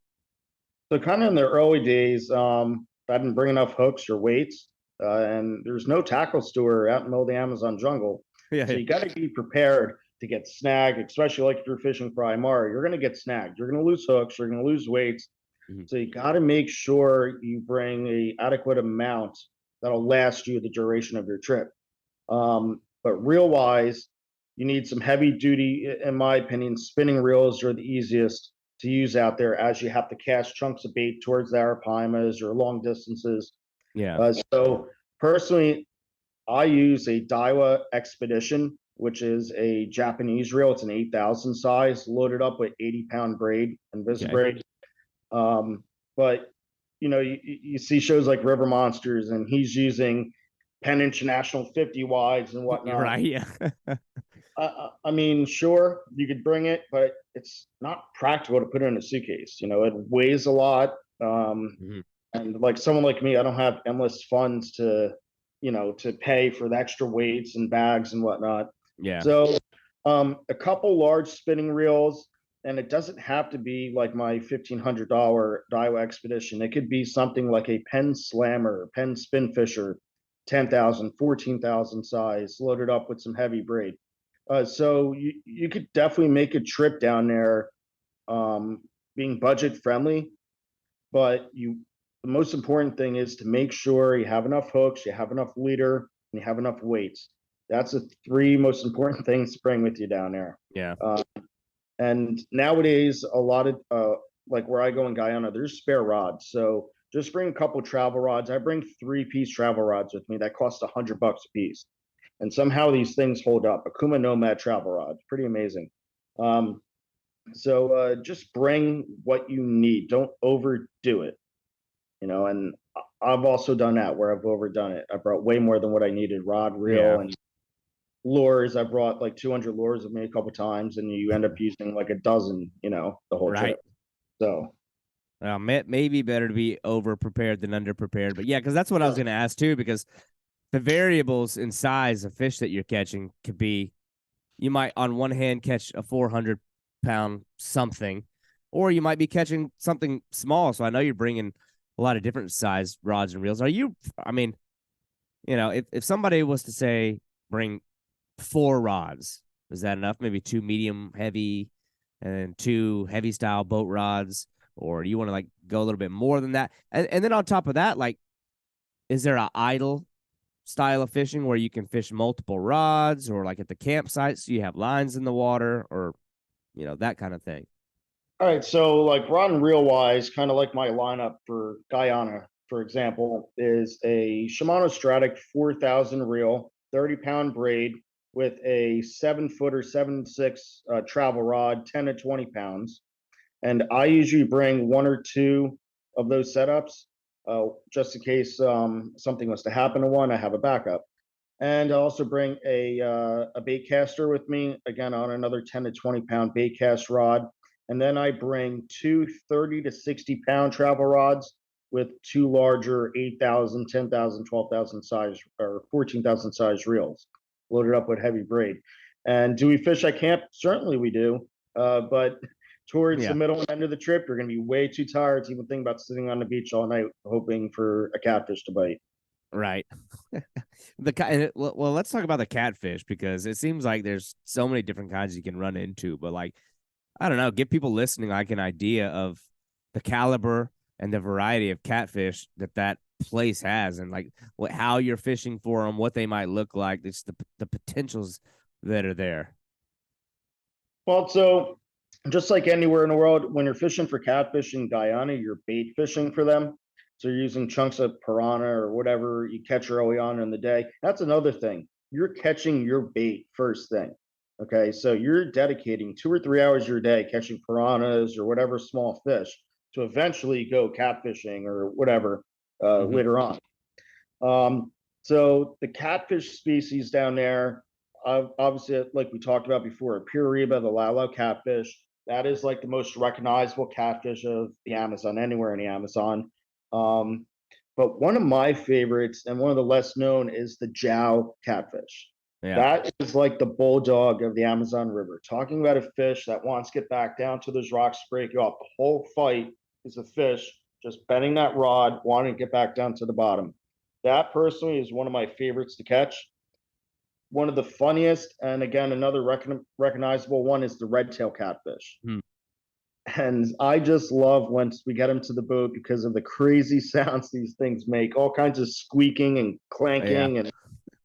So kind of in the early days, I didn't bring enough hooks or weights, and there's no tackle store out in the middle of the Amazon jungle. Yeah, So yeah. you got to be prepared to get snagged, especially like if you're fishing for Imar, you're going to get snagged. You're going to lose hooks. You're going to lose weights. Mhm. So you got to make sure you bring a adequate amount that'll last you the duration of your trip. But reel wise, you need some heavy duty, in my opinion. Spinning reels are the easiest to use out there, as you have to cast chunks of bait towards the arapaimas or long distances. Yeah. So personally, I use a Daiwa Expedition, which is a Japanese reel. It's an 8,000 size, loaded up with 80-pound braid and Okay. Visibraid. Um, but you see shows like River Monsters, and he's using Penn International 50 wides and You're whatnot. right. Yeah. I mean, sure, you could bring it, but it's not practical to put it in a suitcase. It weighs a lot. Mhm. And like someone like me, I don't have endless funds to pay for the extra weights and bags and whatnot. Yeah. So, a couple large spinning reels, and it doesn't have to be like my $1,500 Daiwa Expedition. It could be something like a Penn Slammer, Penn Spinfisher, 10,000, 14,000 size, loaded up with some heavy braid. So you could definitely make a trip down there, um, being budget friendly, but the most important thing is to make sure you have enough hooks, you have enough leader, and you have enough weights. That's the three most important things to bring with you down there. Yeah. Uh, and nowadays, a lot of like where I go in Guyana, there's spare rods. So just bring a couple travel rods. I bring 3-piece travel rods with me that cost $100 a piece, and somehow these things hold up. Akuma Nomad travel rod, pretty amazing. Um, so just bring what you need. Don't overdo it. And I've also done that where I've overdone it. I brought way more than what I needed, rod, Yeah. reel, and lures. I brought like 200 lures with me a couple times, and you end up using like a dozen, the whole Right. trip. So Well, maybe better to be over prepared than under prepared. But yeah, because that's what I was yeah, going to ask too. Because the variables in size of fish that you're catching could be, you might on one hand catch a 400 pound something, or you might be catching something small. So I know you're bringing a lot of different size rods and reels. I mean, if somebody was to say bring 4 rods, is that enough? Maybe 2 medium heavy and then 2 heavy style boat rods, or do you want to like go a little bit more than that? And then on top of that, like, is there an idle style of fishing where you can fish multiple rods, or like at the campsite, so you have lines in the water, or that kind of thing? All right, so like rod and reel wise, kind of like my lineup for Guyana, for example, is a Shimano Stratic 4000 reel, 30-pound braid with a 7-foot or 7.6 travel rod, 10 to 20 pounds. And I usually bring 1 or 2 of those setups, just in case something was to happen to one. I have a backup. And I also bring a bait caster with me, again, on another 10 to 20-pound bait cast rod. And then I bring 2 30 to 60-pound travel rods with 2 larger 8,000, 10,000, 12,000 size or 14,000 size reels loaded up with heavy braid. And do we fish at camp? Certainly we do. But towards the middle and end of the trip, you're going to be way too tired to even think about sitting on the beach all night hoping for a catfish to bite. Right. Well, let's talk about the catfish, because it seems like there's so many different kinds you can run into. But like, I don't know, give people listening like an idea of the caliber and the variety of catfish that place has, and like how you're fishing for them, what they might look like, it's the potentials that are there. Well, so just like anywhere in the world, when you're fishing for catfish in Guyana, you're bait fishing for them. So you're using chunks of piranha or whatever you catch early on in the day. That's another thing. You're catching your bait first thing. Okay. So you're dedicating 2 or 3 hours of your day catching piranhas or whatever small fish to eventually go catfishing or whatever later on. So the catfish species down there, obviously, like we talked about before, Piriba, the Lalo catfish, that is like the most recognizable catfish of the Amazon, anywhere in the Amazon. Um, but one of my favorites and one of the less known is the Jow catfish. Yeah. That is like the bulldog of the Amazon River. Talking about a fish that wants to get back down to those rocks, break you off. The whole fight is a fish just bending that rod, wanting to get back down to the bottom. That personally is one of my favorites to catch. One of the funniest, and again, another recognizable one is the red tail catfish. Hmm. And I just love once we get them to the boat because of the crazy sounds these things make, all kinds of squeaking and clanking, and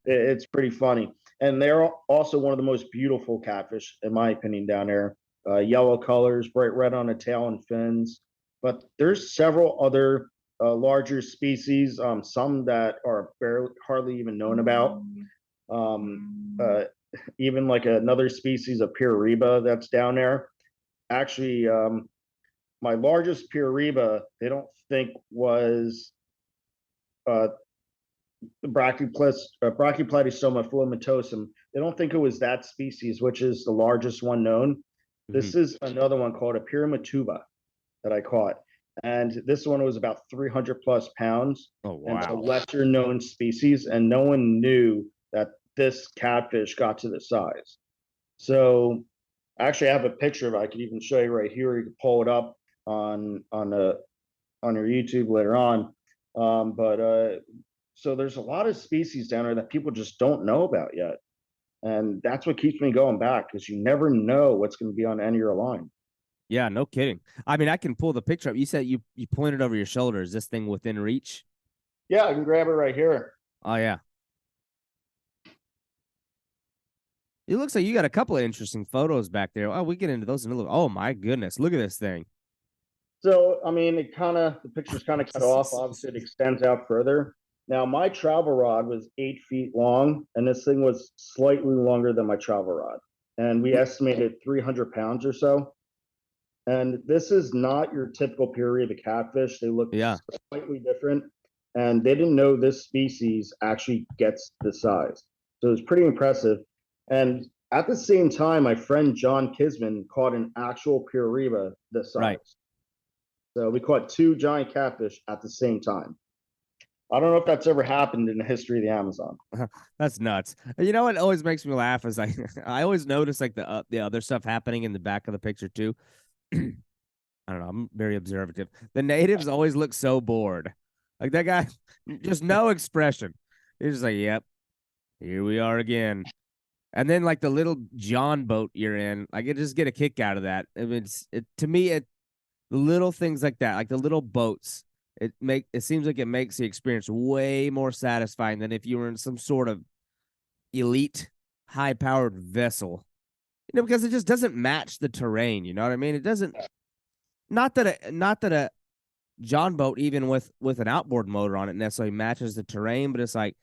it's pretty funny. And they're also one of the most beautiful catfish, in my opinion, down there. Yellow colors, bright red on the tail and fins. But there's several other larger species, some that are hardly even known about. Even like another species of Piriba that's down there. Actually, my largest Piriba, they don't think was uh, the Brachyplatysoma filamentosum. They don't think it was that species, which is the largest one known. This is another one called a Pyramatuba that I caught. And this one was about 300 plus pounds. Oh, wow. And it's a lesser known species. And no one knew that this catfish got to this size. So actually I have a picture of it. I could even show you right here. You can pull it up on your YouTube later on. So there's a lot of species down there that people just don't know about yet. And that's what keeps me going back, because you never know what's going to be on the end of your line. Yeah, no kidding. I mean, I can pull the picture up. You said you pointed over your shoulder. Is this thing within reach? Yeah, I can grab it right here. Oh, yeah. It looks like you got a couple of interesting photos back there. Oh, we get into those in a little. Oh, my goodness. Look at this thing. So, I mean, the picture's kind of cut off. Obviously, it extends out further. Now, my travel rod was 8 feet long, and this thing was slightly longer than my travel rod. And we estimated 300 pounds or so. And this is not your typical Piriba catfish. They look slightly different. And they didn't know this species actually gets this size. So it was pretty impressive. And at the same time, my friend John Kisman caught an actual Piriba this size. Right. So we caught 2 giant catfish at the same time. I don't know if that's ever happened in the history of the Amazon. That's nuts. You know what always makes me laugh is like I always notice like the other stuff happening in the back of the picture too. I don't know. I'm very observative. The natives always look so bored. Like that guy, just no expression. He's just like, "Yep, here we are again." And then like the little John boat you're in, like I just get a kick out of that. I mean, to me, the little things like that, like the little boats, it seems like it makes the experience way more satisfying than if you were in some sort of elite, high powered vessel. Because it just doesn't match the terrain. You know what I mean? It doesn't. Not that a John boat, even with an outboard motor on it, necessarily matches the terrain, but it's like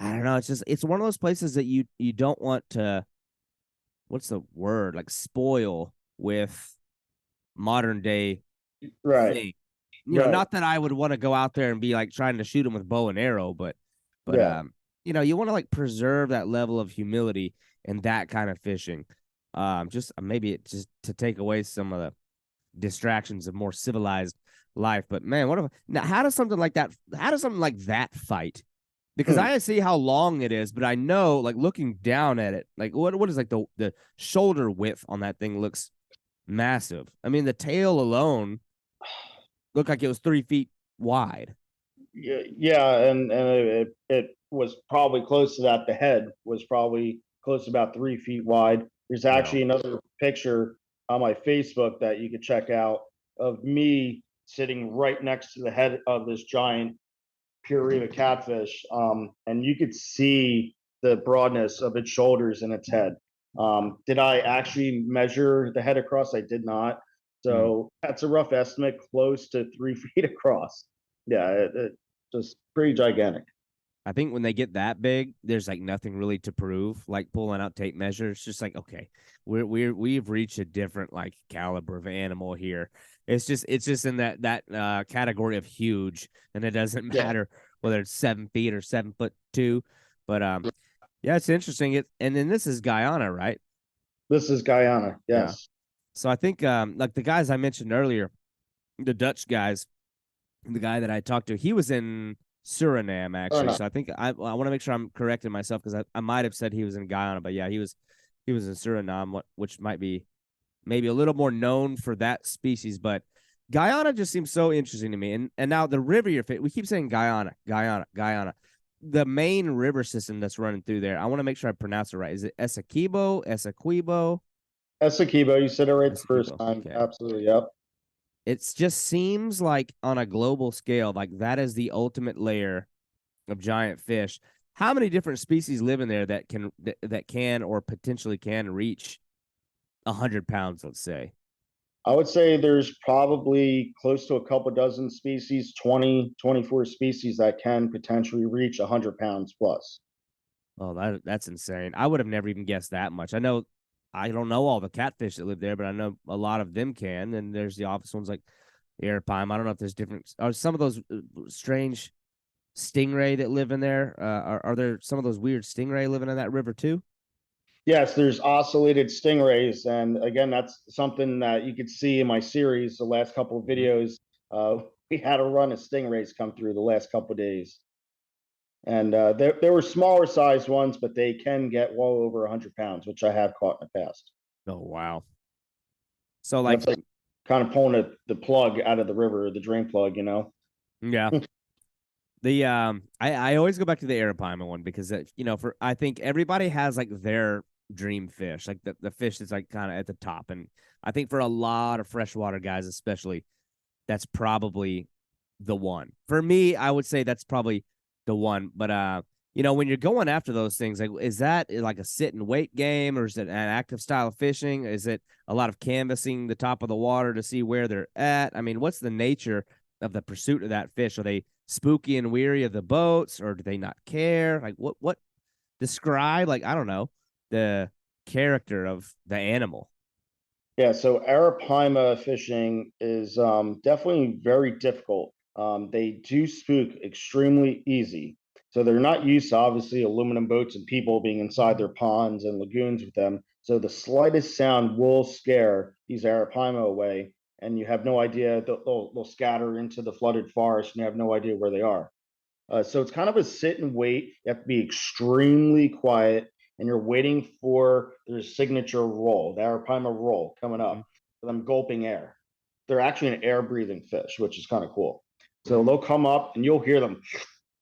I don't know. It's one of those places that you don't want to. What's the word? Like spoil with modern day Right. thing. Right. Not that I would want to go out there and be like trying to shoot them with bow and arrow, but Yeah. you want to like preserve that level of humility in that kind of fishing. Just maybe it just to take away some of the distractions of more civilized life. But man, now how does something like that? How does something like that fight? Because Hmm. I see how long it is, but I know like looking down at it, like what is like the shoulder width on that thing looks massive. I mean, the tail alone looked like it was 3 feet wide. Yeah, yeah, and it was probably close to that. The head was probably close to about 3 feet wide. There's Yeah. actually another picture on my Facebook that you could check out of me sitting right next to the head of this giant Purina catfish, and you could see the broadness of its shoulders and its head. Did I actually measure the head across? I did not. Mm. So that's a rough estimate, close to 3 feet across. Yeah, it just pretty gigantic. I think when they get that big, there's like nothing really to prove. Like pulling out tape measures, it's just like okay, we've reached a different like caliber of animal here. It's just in that category of huge, and it doesn't Yeah, matter whether it's 7 feet or 7'2". But yeah, it's interesting. And then this is Guyana, right? this is Guyana. Yeah. Yes. So I think like the guys I mentioned earlier, the Dutch guys, the guy that I talked to, he was in Suriname Or actually. not. So I think I want to make sure I'm correcting myself because I might have said he was in Guyana, but yeah, he was in Suriname, which might be maybe a little more known for that species. But Guyana just seems so interesting to me. And now the river you're we keep saying Guyana, Guyana, Guyana. The main river system that's running through there. I want to make sure I pronounce it right. Is it Essequibo? Essequibo? Essequibo, you said it right the first Essequibo. time. Okay. Absolutely. Yep. It just seems like on a global scale, like that is the ultimate layer of giant fish. How many different species live in there that can or potentially can reach 100 pounds? Let's say. I would say there's probably close to a couple dozen species, 20, 24 species that can potentially reach 100 pounds plus. Oh, that's insane. I would have never even guessed that much. I don't know all the catfish that live there, but I know a lot of them can. And there's the obvious ones like Arapaima. I don't know if there's different. Are some of those strange stingray that live in there? Are there some of those weird stingray living in that river too? Yes, there's oscillated stingrays. And again, that's something that you could see in my series, the last couple of Mm-hmm. videos. We had a run of stingrays come through the last couple of days. And there were smaller size ones, but they can get well over 100 pounds, which I have caught in the past. Oh wow. So And like that's like kind of pulling the plug out of the river, the drain plug, you know? yeah. The I always go back to the Arapaima one because for I think everybody has like their dream fish, like the fish that's like kind of at the top. And I think for a lot of freshwater guys, especially, that's probably the one. For me, I would say that's probably the one. But when you're going after those things, like is that like a sit and wait game or is it an active style of fishing? Is it a lot of canvassing the top of the water to see where they're at? I mean, what's the nature of the pursuit of that fish? Are they spooky and weary of the boats or do they not care? Like what describe like I don't know the character of the animal. Yeah, so Arapaima fishing is definitely very difficult. They do spook extremely easy. So they're not used to obviously aluminum boats and people being inside their ponds and lagoons with them. So the slightest sound will scare these Arapaima away, and you have no idea. They'll scatter into the flooded forest, and you have no idea where they are. So it's kind of a sit and wait. You have to be extremely quiet, and you're waiting for their signature roll, the Arapaima roll coming Mhm. up, for them gulping air. They're actually an air breathing fish, which is kind of cool. So they'll come up and you'll hear them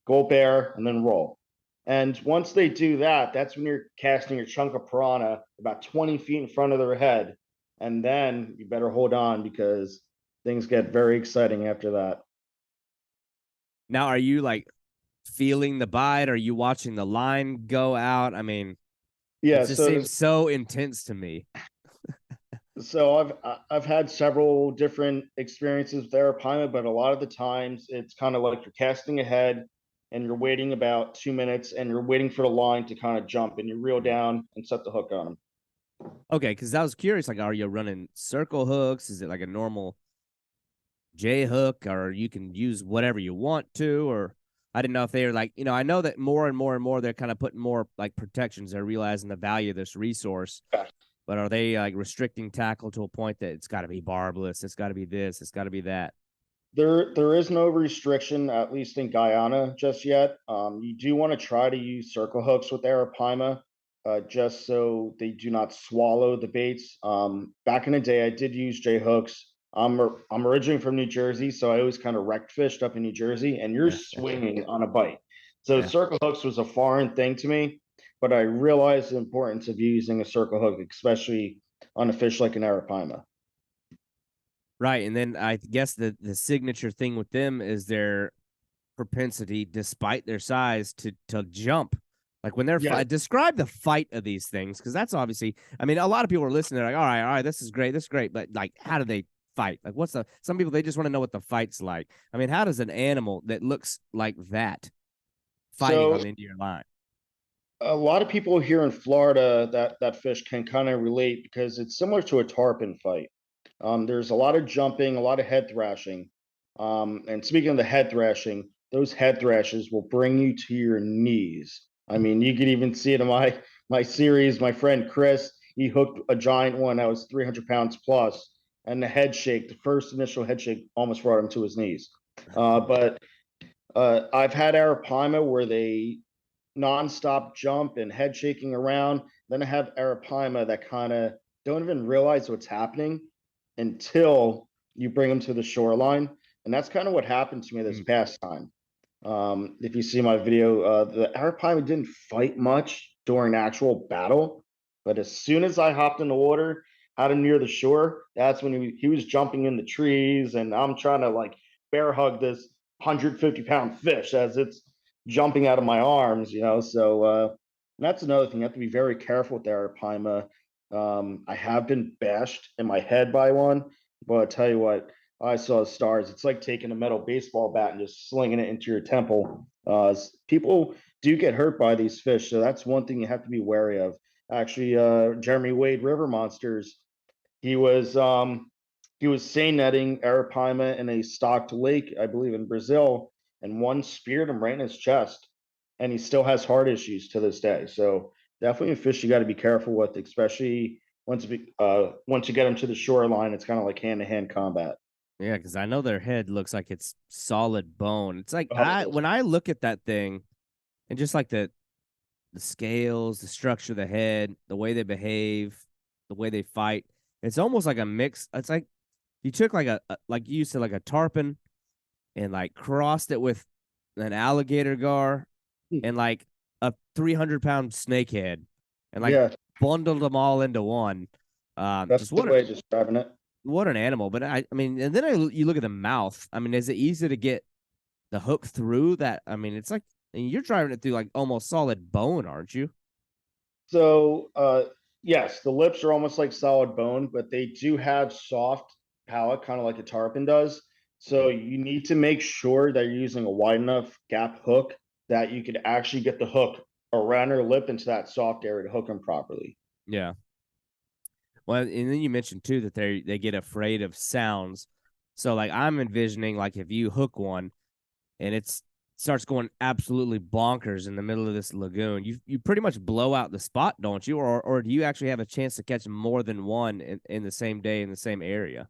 gulp air and then roll. And once they do that, that's when you're casting your chunk of piranha about 20 feet in front of their head. And then you better hold on because things get very exciting after that. Now, are you like feeling the bite? Are you watching the line go out? I mean, it Yeah, just seems so intense to me. I've had several different experiences with Arapaima, but a lot of the times it's kind of like you're casting ahead and you're waiting about 2 minutes and you're waiting for the line to kind of jump and you reel down and set the hook on them. Okay, because I was curious, like, are you running circle hooks? Is it like a normal J hook, or you can use whatever you want to? Or I didn't know if they were like, I know that more and more and more they're kind of putting more like protections. They're realizing the value of this resource, but are they like restricting tackle to a point that it's got to be barbless? It's got to be this. It's got to be that. There is no restriction, at least in Guyana, just yet. You do want to try to use circle hooks with Arapaima, just so they do not swallow the baits. Back in the day, I did use J hooks. I'm originally from New Jersey, so I always kind of wrecked fished up in New Jersey, and you're Yeah, swinging on a bite. So yeah. circle hooks was a foreign thing to me, but I realized the importance of using a circle hook, especially on a fish like an Arapaima. Right, and then I guess the signature thing with them is their propensity, despite their size, to jump. Like when they're Yeah. describe the fight of these things, because that's obviously. I mean, a lot of people are listening. They're like, all right, this is great, but like, how do they fight? Like, what's the? Some people they just want to know what the fight's like. I mean, how does an animal that looks like that fighting So on the end of your line? a lot of people here in Florida that fish can kind of relate because it's similar to a tarpon fight. There's a lot of jumping, a lot of head thrashing. And speaking of the head thrashing, those head thrashes will bring you to your knees. I mean, you could even see it in my series. My friend Chris, he hooked a giant one that was 300 pounds plus, and the head shake, the first initial head shake, almost brought him to his knees. But I've had Arapaima where they nonstop jump and head shaking around. Then I have Arapaima that kind of don't even realize what's happening until you bring them to the shoreline. And that's kind of what happened to me this Mm. past time. If you see my video, the Arapaima didn't fight much during actual battle, but as soon as I hopped in the water, out of near the shore, that's when he was jumping in the trees, and I'm trying to like bear hug this 150-pound fish as it's jumping out of my arms, you know. So that's another thing. You have to be very careful with the Arapaima. I have been bashed in my head by one, but I tell you what, I saw stars. It's like taking a metal baseball bat and just slinging it into your temple. People do get hurt by these fish, so that's one thing you have to be wary of. Actually, Jeremy Wade River Monsters, he was um, he was seine netting Arapaima in a stocked lake, I believe, in Brazil, and one speared him right in his chest, and he still has heart issues to this day. So definitely a fish you got to be careful with, especially once you get them to the shoreline. It's kind of like hand to hand combat. Yeah, because I know their head looks like it's solid bone. It's like Oh, I when I look at that thing and just like the scales, the structure of the head, the way they behave, the way they fight. It's almost like a mix. It's like you took like like you said, like a tarpon and like crossed it with an alligator gar and like a 300-pound snakehead and like yeah, bundled them all into one. that's Just a good way of describing it. what an animal. But I mean, and then you look at the mouth. I mean, is it easy to get the hook through that? I mean, it's like and you're driving it through like almost solid bone, aren't you? So, yes, the lips are almost like solid bone, but they do have soft palate, kind of like a tarpon does. So you need to make sure that you're using a wide enough gap hook that you could actually get the hook around her lip into that soft area to hook them properly. Yeah. Well, and then you mentioned too that they get afraid of sounds. So like I'm envisioning like if you hook one and it starts going absolutely bonkers in the middle of this lagoon, you pretty much blow out the spot, don't you? Or do you actually have a chance to catch more than one in the same day in the same area?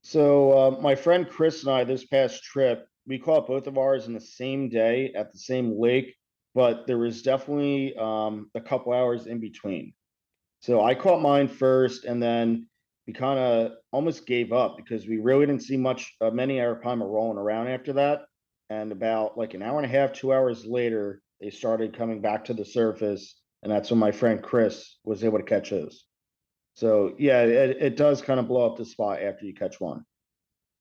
So my friend Chris and I, this past trip, we caught both of ours in the same day at the same lake, but there was definitely a couple hours in between. So I caught mine first, and then we kind of almost gave up because we really didn't see many arapaima rolling around after that. And about like an hour and a half, 2 hours later, they started coming back to the surface, and that's when my friend Chris was able to catch his. So yeah, it does kind of blow up the spot after you catch one.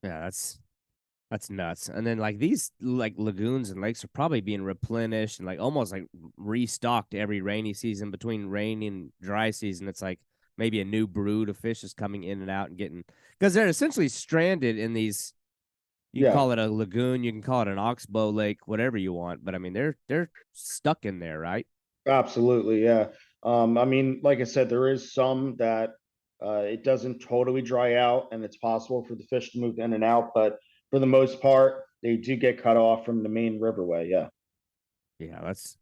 Yeah, that's nuts. And then like these like lagoons and lakes are probably being replenished and like almost like restocked every rainy season between rain and dry season. It's like maybe a new brood of fish is coming in and out and getting because they're essentially stranded in these. You can Yeah, call it a lagoon, you can call it an oxbow lake, whatever you want. But I mean, they're stuck in there, right? absolutely. Yeah. I mean, like I said, there is some that it doesn't totally dry out, and it's possible for the fish to move in and out. But for the most part, they do get cut off from the main riverway. Yeah. Yeah, that's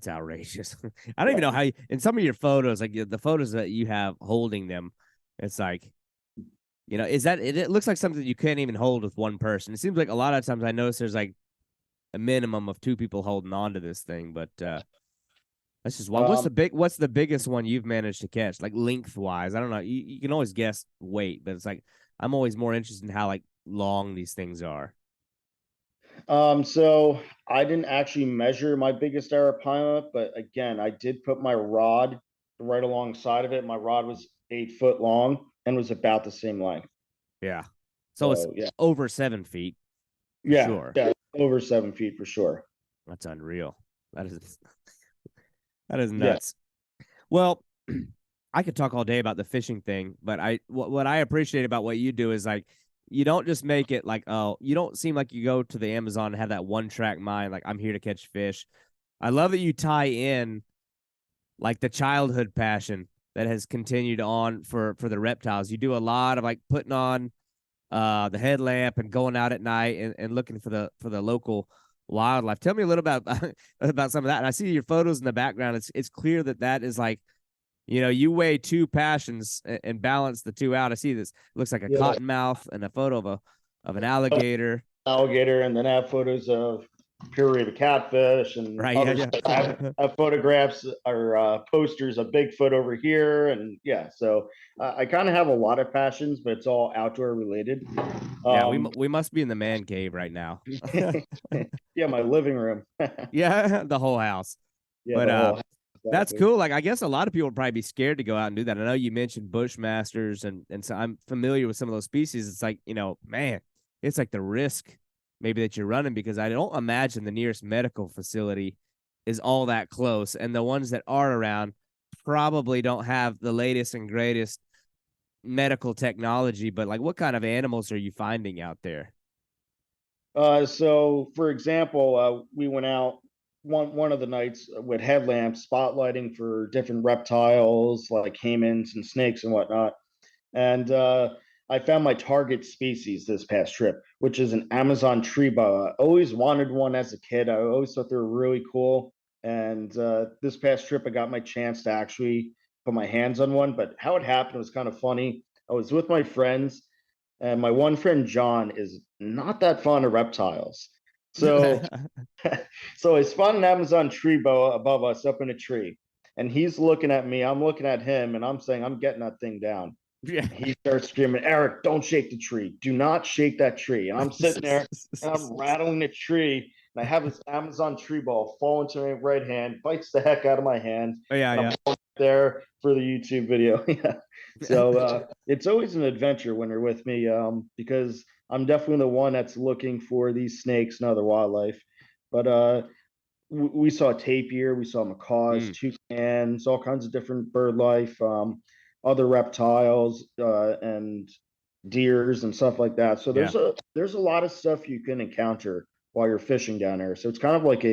outrageous. I don't even Yeah. know how you, in some of your photos, like the photos that you have holding them, it's like, is that it looks like something you can't even hold with one person. It seems like a lot of times I notice there's like a minimum of two people holding on to this thing, but that's just wild. Um, What's the biggest one you've managed to catch, like lengthwise? I don't know. You can always guess weight, but it's like I'm always more interested in how like long these things are. so I didn't actually measure my biggest arapaima, but again, I did put my rod right alongside of it. My rod was 8 foot long and was about the same length. Yeah. So it's So yeah, over 7 feet for yeah, sure. yeah, over 7 feet for sure. That's unreal. That is that is Yeah. nuts. Well, I could talk all day about the fishing thing, but what I appreciate about what you do is like you don't just make it like, oh, you don't seem like you go to the Amazon and have that one track mind like I'm here to catch fish. I love that you tie in like the childhood passion that has continued on for the reptiles. You do a lot of like putting on the headlamp and going out at night and looking for the local wildlife. Tell me a little about about some of that. And I see your photos in the background. It's clear that that is like, you weigh two passions and balance the two out. I see this. It looks like a Yeah. cottonmouth and a photo of an alligator. Alligator, and then I have photos of pureed catfish and Right. Yeah. other stuff. I have photographs or posters of Bigfoot over here, and yeah, so I kind of have a lot of passions, but it's all outdoor related. Yeah. We Um, we must be in the man cave right now. yeah, my living room. Yeah, the whole house. Yeah, But the whole house, that's exactly. cool. Like I guess a lot of people would probably be scared to go out and do that. I know you mentioned bushmasters and so I'm familiar with some of those species. It's like, man, it's like the risk maybe that you're running because I don't imagine the nearest medical facility is all that close. And the ones that are around probably don't have the latest and greatest medical technology. But like what kind of animals are you finding out there? So for example, we went out one of the nights with headlamps, spotlighting for different reptiles like caimans and snakes and whatnot. And I found my target species this past trip, which is an Amazon tree boa. I always wanted one as a kid. I always thought they were really cool. And this past trip, I got my chance to actually put my hands on one. But how it happened was kind of funny. I was with my friends, and my one friend John is not that fond of reptiles. So so I spot an Amazon tree boa above us up in a tree. And he's looking at me, I'm looking at him, and I'm saying, I'm getting that thing down. Yeah. He starts screaming, Eric, don't shake the tree. Do not shake that tree. And I'm sitting there and I'm rattling the tree. And I have this Amazon tree ball fall into my right hand, bites the heck out of my hand. Oh, yeah, And I'm yeah. there for the YouTube video. Yeah. So it's always an adventure when you're with me because I'm definitely the one that's looking for these snakes and other wildlife. But we saw tapir, we saw macaws, Mm, toucans, all kinds of different bird life, other reptiles, and deers and stuff like that. So yeah. there's a lot of stuff you can encounter while you're fishing down there. So it's kind of like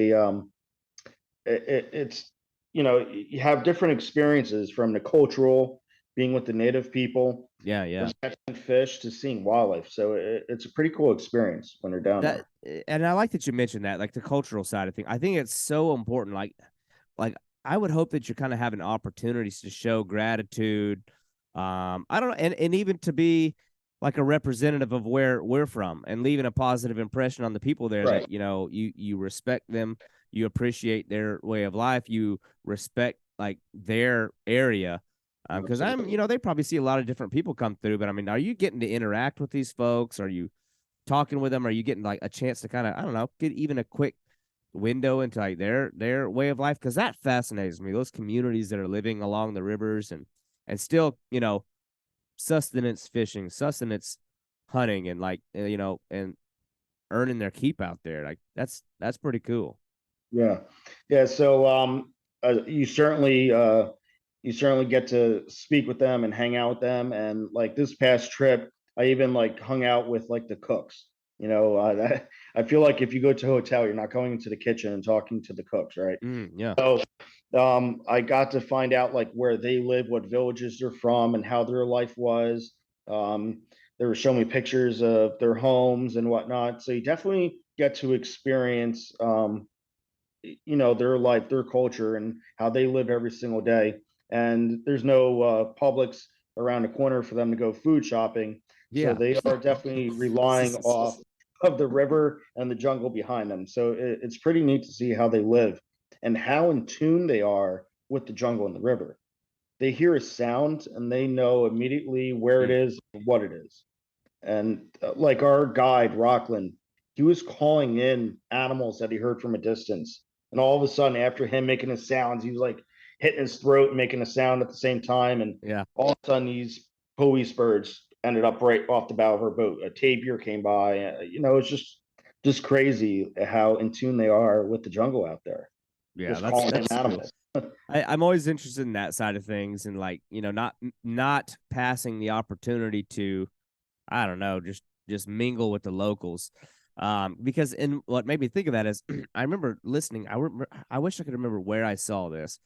it's you have different experiences from the cultural being with the native people, Yeah, yeah. catching fish to seeing wildlife. So it's a pretty cool experience when you're down That there. and I like that you mentioned that, like the cultural side of things. I think it's so important. Like I would hope that you're kind of having opportunities to show gratitude. I don't know, and even to be like a representative of where we're from and leaving a positive impression on the people there Right. that, you respect them, you appreciate their way of life, you respect like their area. Because they probably see a lot of different people come through, but I mean, are you getting to interact with these folks? Are you talking with them? Are you getting like a chance to kind of, I don't know, get even a quick window into like their way of life? Because that fascinates me. Those communities that are living along the rivers and still, sustenance fishing, sustenance hunting, and like and earning their keep out there. Like that's pretty cool. Yeah. Yeah. So you certainly get to speak with them and hang out with them. And like this past trip, I even like hung out with like the cooks. I feel like if you go to a hotel, you're not going into the kitchen and talking to the cooks, right? Yeah. So I got to find out like where they live, what villages they're from, and how their life was. Um, they were showing me pictures of their homes and whatnot. So you definitely get to experience, their life, their culture, and how they live every single day. And there's no Publix around the corner for them to go food shopping, so Yeah. they are definitely relying off of the river and the jungle behind them. So it's pretty neat to see how they live and how in tune they are with the jungle and the river. They hear a sound and they know immediately where it Mm. is and what it is. And like our guide, Rockland, he was calling in animals that he heard from a distance. And all of a sudden, after him making his sounds, he was like hitting his throat and making a sound at the same time. And Yeah. all of a sudden, these police birds ended up right off the bow of our boat. A tapir came by. It's just crazy how in tune they are with the jungle out there. Yeah. Just That's calling in that's cool. animals. I'm always interested in that side of things, and like not passing the opportunity to, I don't know, just mingle with the locals. Because in what made me think of that is I remember listening. I wish I could remember where I saw this,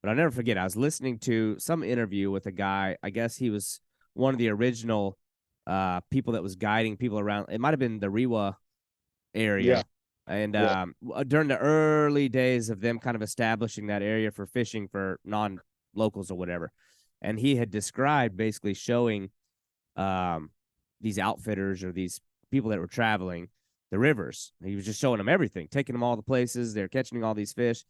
but I'll never forget. I was listening to some interview with a guy. I guess he was one of the original people that was guiding people around. It might have been the Rewa Yeah, area. And yeah, during the early days of them kind of establishing that area for fishing for non locals or whatever. And he had described basically showing um, these outfitters or these people that were traveling the rivers. He was just showing them everything, taking them all the places. They're catching all these fish.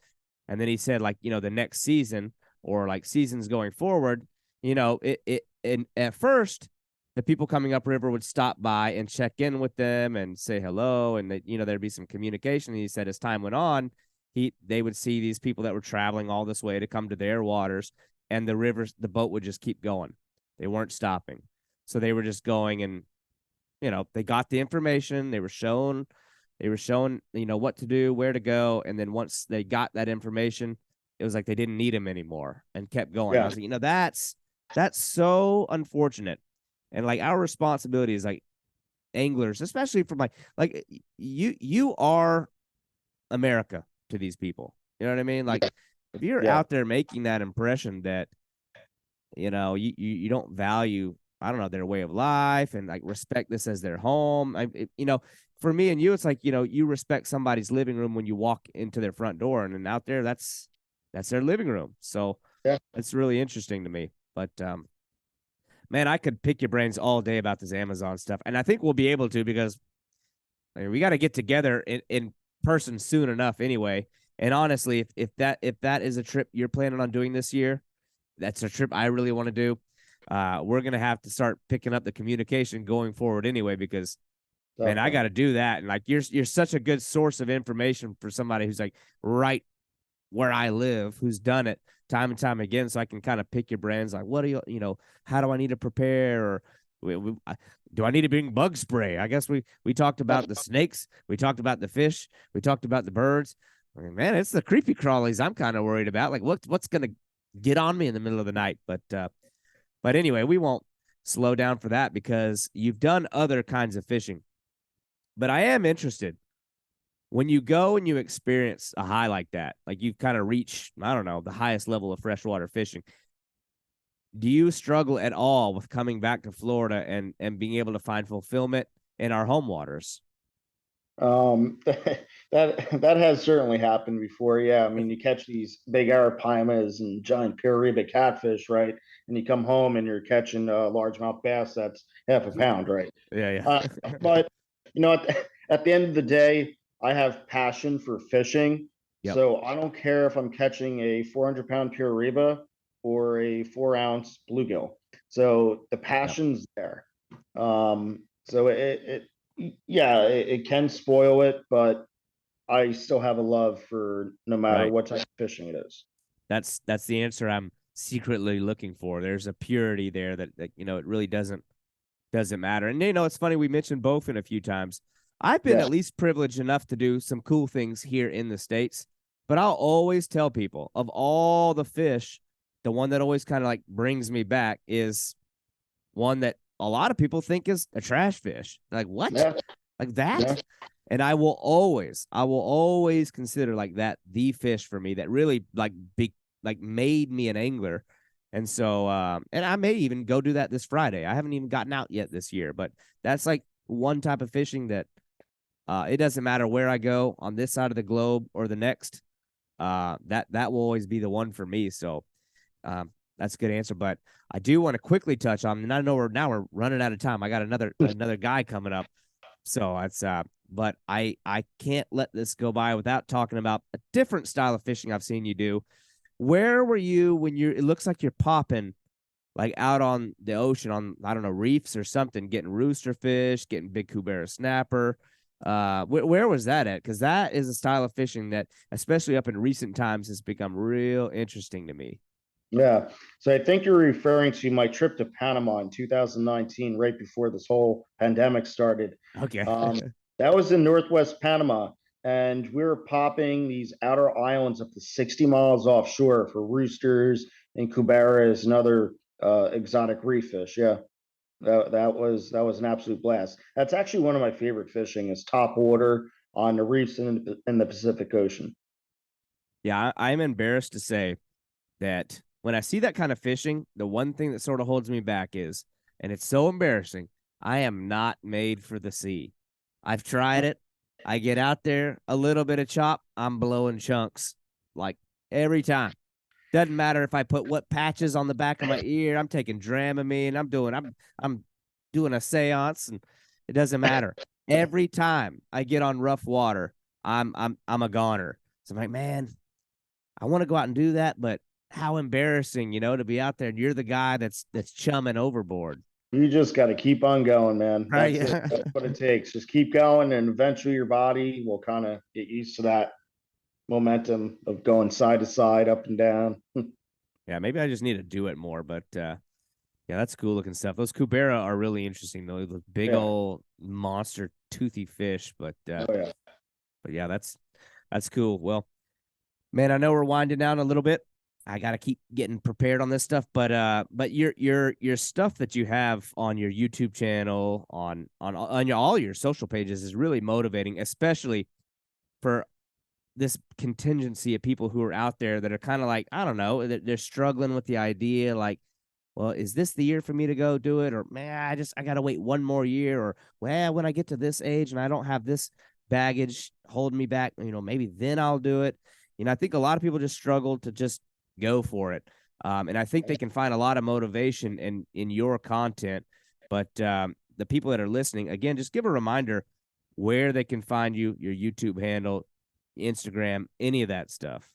And then he said, like, the next season or like seasons going forward, and at first, the people coming upriver would stop by and check in with them and say hello, and that there'd be some communication. And he said as time went on, they would see these people that were traveling all this way to come to their waters, and the boat would just keep going. They weren't stopping, so they were just going, and they got the information. They were shown what to do, where to go, and then once they got that information, it was like they didn't need him anymore and kept going. I yeah, was like, that's so unfortunate. And like our responsibility is like anglers, especially from like you are America to these people. You know what I mean? Like if you're yeah, out there making that impression that you don't value, I don't know, their way of life and like respect this as their home. For me and you, it's like you respect somebody's living room when you walk into their front door, and then out there, that's their living room. So yeah. it's really interesting to me. But man, I could pick your brains all day about this Amazon stuff, and I think we'll be able to because we got to get together in person soon enough, anyway. And honestly, if that is a trip you're planning on doing this year, that's a trip I really want to do. We're gonna have to start picking up the communication going forward anyway, because man, I got Definitely. to do that. And like you're such a good source of information for somebody who's like right where I live, who's done it time and time again, so I can kind of pick your brains. Like, what do how do I need to prepare, or do I need to bring bug spray? I guess we talked about the snakes, we talked about the fish, we talked about the birds. I mean, man, it's the creepy crawlies I'm kind of worried about. Like, what's gonna get on me in the middle of the night? But anyway, we won't slow down for that because you've done other kinds of fishing. But I am interested when you go and you experience a high like that, like you kind of reach, I don't know, the highest level of freshwater fishing. Do you struggle at all with coming back to Florida and being able to find fulfillment in our home waters? That has certainly happened before. Yeah, I mean, you catch these big arapaimas and giant piriba catfish, right? And you come home and you're catching a largemouth bass that's half a pound, right? Yeah, Uh, but at the end of the day, I have passion for fishing, Yep. so I don't care if I'm catching a 400-pound piriba or a 4-ounce bluegill. So the Yep. passion's there. So yeah, it can spoil it, but I still have a love for no matter Right. what type of fishing it is. That's the answer I'm secretly looking for. There's a purity there that it really doesn't matter. And it's funny, we mentioned both in a few times. I've been Yeah, at least privileged enough to do some cool things here in the States, but I'll always tell people of all the fish, the one that always kind of like brings me back is one that a lot of people think is a trash fish. Like, what? yeah, Like that? yeah, And I will always consider like that the fish for me that really like made me an angler. And so and I may even go do that this Friday. I haven't even gotten out yet this year, but that's like one type of fishing that it doesn't matter where I go on this side of the globe or the next. That will always be the one for me. So that's a good answer. But I do want to quickly touch on, and I know we're running out of time. I got another guy coming up. So it's but I can't let this go by without talking about a different style of fishing I've seen you do. Where were you when it looks like you're popping like out on the ocean on, I don't know, reefs or something, getting rooster fish, getting big cubera snapper. Where was that at? Because that is a style of fishing that, especially up in recent times, has become real interesting to me. yeah. So I think you're referring to my trip to Panama in 2019, right before this whole pandemic started. Okay. Um, that was in Northwest Panama, and we were popping these outer islands up to 60 miles offshore for roosters and cuberas and other exotic reef fish. Yeah. That was an absolute blast. That's actually one of my favorite fishing is top water on the reefs in the Pacific Ocean. Yeah, I'm embarrassed to say that when I see that kind of fishing, the one thing that sort of holds me back is, and it's so embarrassing, I am not made for the sea. I've tried it. I get out there, a little bit of chop, I'm blowing chunks like every time. Doesn't matter if I put what patches on the back of my ear. I'm taking Dramamine. I'm doing a seance, and it doesn't matter. Every time I get on rough water, I'm a goner. So I'm like, man, I want to go out and do that, but how embarrassing, to be out there and you're the guy that's chumming overboard. You just got to keep on going, man. Right. That's it. Yeah. That's what it takes. Just keep going, and eventually your body will kind of get used to that momentum of going side to side, up and down. Yeah, maybe I just need to do it more, but yeah, that's cool looking stuff. Those Cubera are really interesting though. The big Yeah. old monster toothy fish, but Oh yeah. yeah, that's cool. Well, man, I know we're winding down a little bit. I got to keep getting prepared on this stuff, but your stuff that you have on your YouTube channel, all your social pages is really motivating, especially for this contingency of people who are out there that are kind of like, I don't know, they're struggling with the idea like, well, is this the year for me to go do it? Or man, I gotta wait one more year, or well, when I get to this age and I don't have this baggage holding me back, maybe then I'll do it. I think a lot of people just struggle to just go for it. And I think they can find a lot of motivation in your content. But the people that are listening, again, just give a reminder where they can find you, your YouTube handle, Instagram, any of that stuff.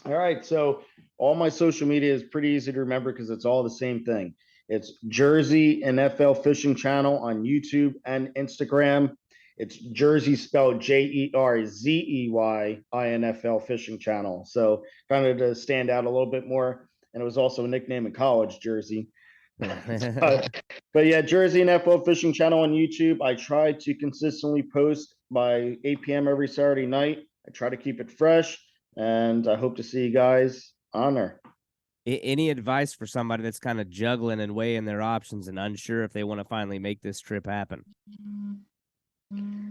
All right. So all my social media is pretty easy to remember because it's all the same thing. It's JerZeyinfl Fishing Channel on YouTube and Instagram. It's Jersey spelled JerZeyinfl Fishing Channel. So kind of to stand out a little bit more. And it was also a nickname in college, Jersey. But yeah, JerZeyinfl Fishing Channel on YouTube. I try to consistently post by 8 p.m. every Saturday night. I try to keep it fresh, and I hope to see you guys on there. Any advice for somebody that's kind of juggling and weighing their options and unsure if they want to finally make this trip happen?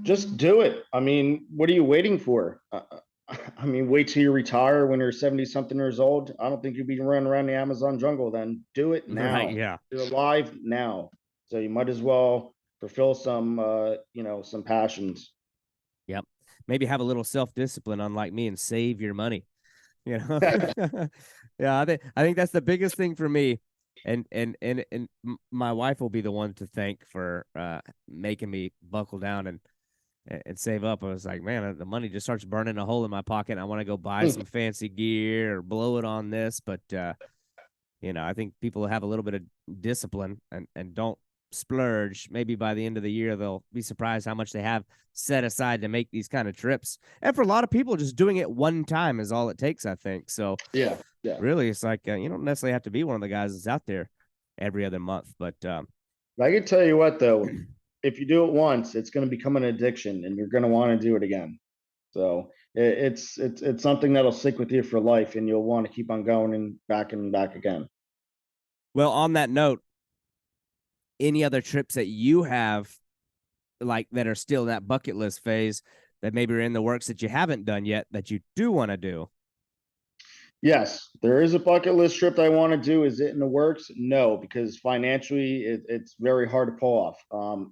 Just do it. I mean, what are you waiting for? I mean, wait till you retire when you're 70 something years old. I don't think you'd be running around the Amazon jungle then. Do it Right. now. Yeah. You're alive now. So you might as well fulfill some, some passions. Yep. Maybe have a little self-discipline, unlike me, and save your money. You know, yeah, I think that's the biggest thing for me, and my wife will be the one to thank for making me buckle down and save up. I was like, man, the money just starts burning a hole in my pocket. I want to go buy some fancy gear or blow it on this, but I think people have a little bit of discipline and don't splurge. Maybe by the end of the year, they'll be surprised how much they have set aside to make these kind of trips. And for a lot of people, just doing it one time is all it takes, I think. So yeah. Really, it's like you don't necessarily have to be one of the guys that's out there every other month. But I can tell you what, though, if you do it once, it's going to become an addiction, and you're going to want to do it again. So it's something that'll stick with you for life, and you'll want to keep on going and back again. Well, on that note, any other trips that you have, like, that are still in that bucket list phase that maybe are in the works that you haven't done yet that you do want to do? Yes, there is a bucket list trip I want to do. Is it in the works? No, because financially it's very hard to pull off.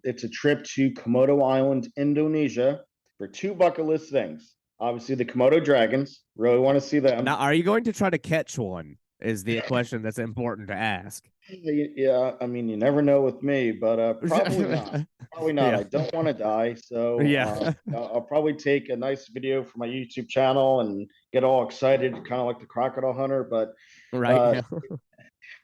It's a trip to Komodo Island, Indonesia, for two bucket list things. Obviously, the Komodo dragons. Really want to see them. Now, are you going to try to catch one? Is the question that's important to ask. Yeah, I mean, you never know with me, but probably not. Probably not. Yeah. I don't want to die, so Yeah. I'll probably take a nice video for my YouTube channel and get all excited, kind of like the crocodile hunter. But Right.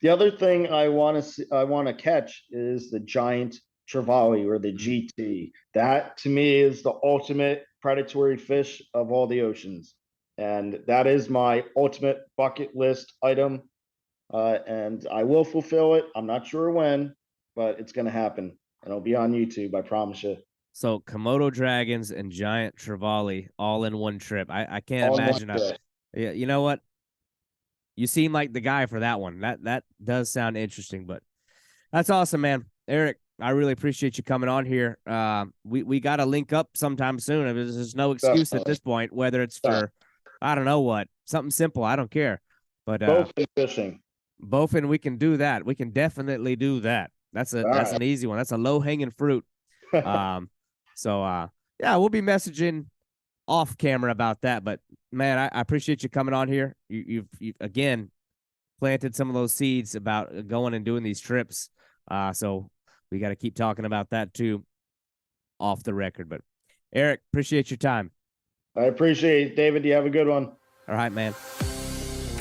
the other thing I want to catch is the giant trevally, or the GT. That to me is the ultimate predatory fish of all the oceans, and that is my ultimate bucket list item. And I will fulfill it. I'm not sure when, but it's going to happen, and it'll be on YouTube. I promise you. So Komodo dragons and giant trevally all in one trip. I can't All in one imagine. trip. Yeah, you know what? You seem like the guy for that one. That does sound interesting, but that's awesome, man. Erich, I really appreciate you coming on here. We got to link up sometime soon. There's no excuse at this point, whether it's for, I don't know what, something simple. I don't care. But both in fishing. Both, and we can do that. We can definitely do that. That's an easy one. That's a low hanging fruit. Yeah, we'll be messaging off camera about that. But man, I appreciate you coming on here. You've again planted some of those seeds about going and doing these trips. So we got to keep talking about that too, off the record. But Erich, appreciate your time. I appreciate it, David. You have a good one. All right, man.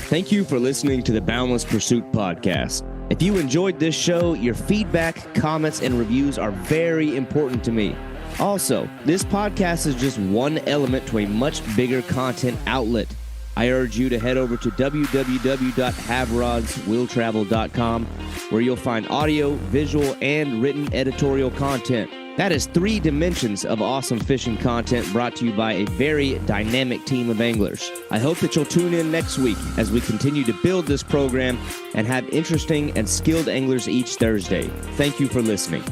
Thank you for listening to the Boundless Pursuit podcast. If you enjoyed this show, your feedback, comments, and reviews are very important to me. Also, this podcast is just one element to a much bigger content outlet. I urge you to head over to www.havrodswilltravel.com, where you'll find audio, visual, and written editorial content. That is 3 dimensions of awesome fishing content brought to you by a very dynamic team of anglers. I hope that you'll tune in next week as we continue to build this program and have interesting and skilled anglers each Thursday. Thank you for listening.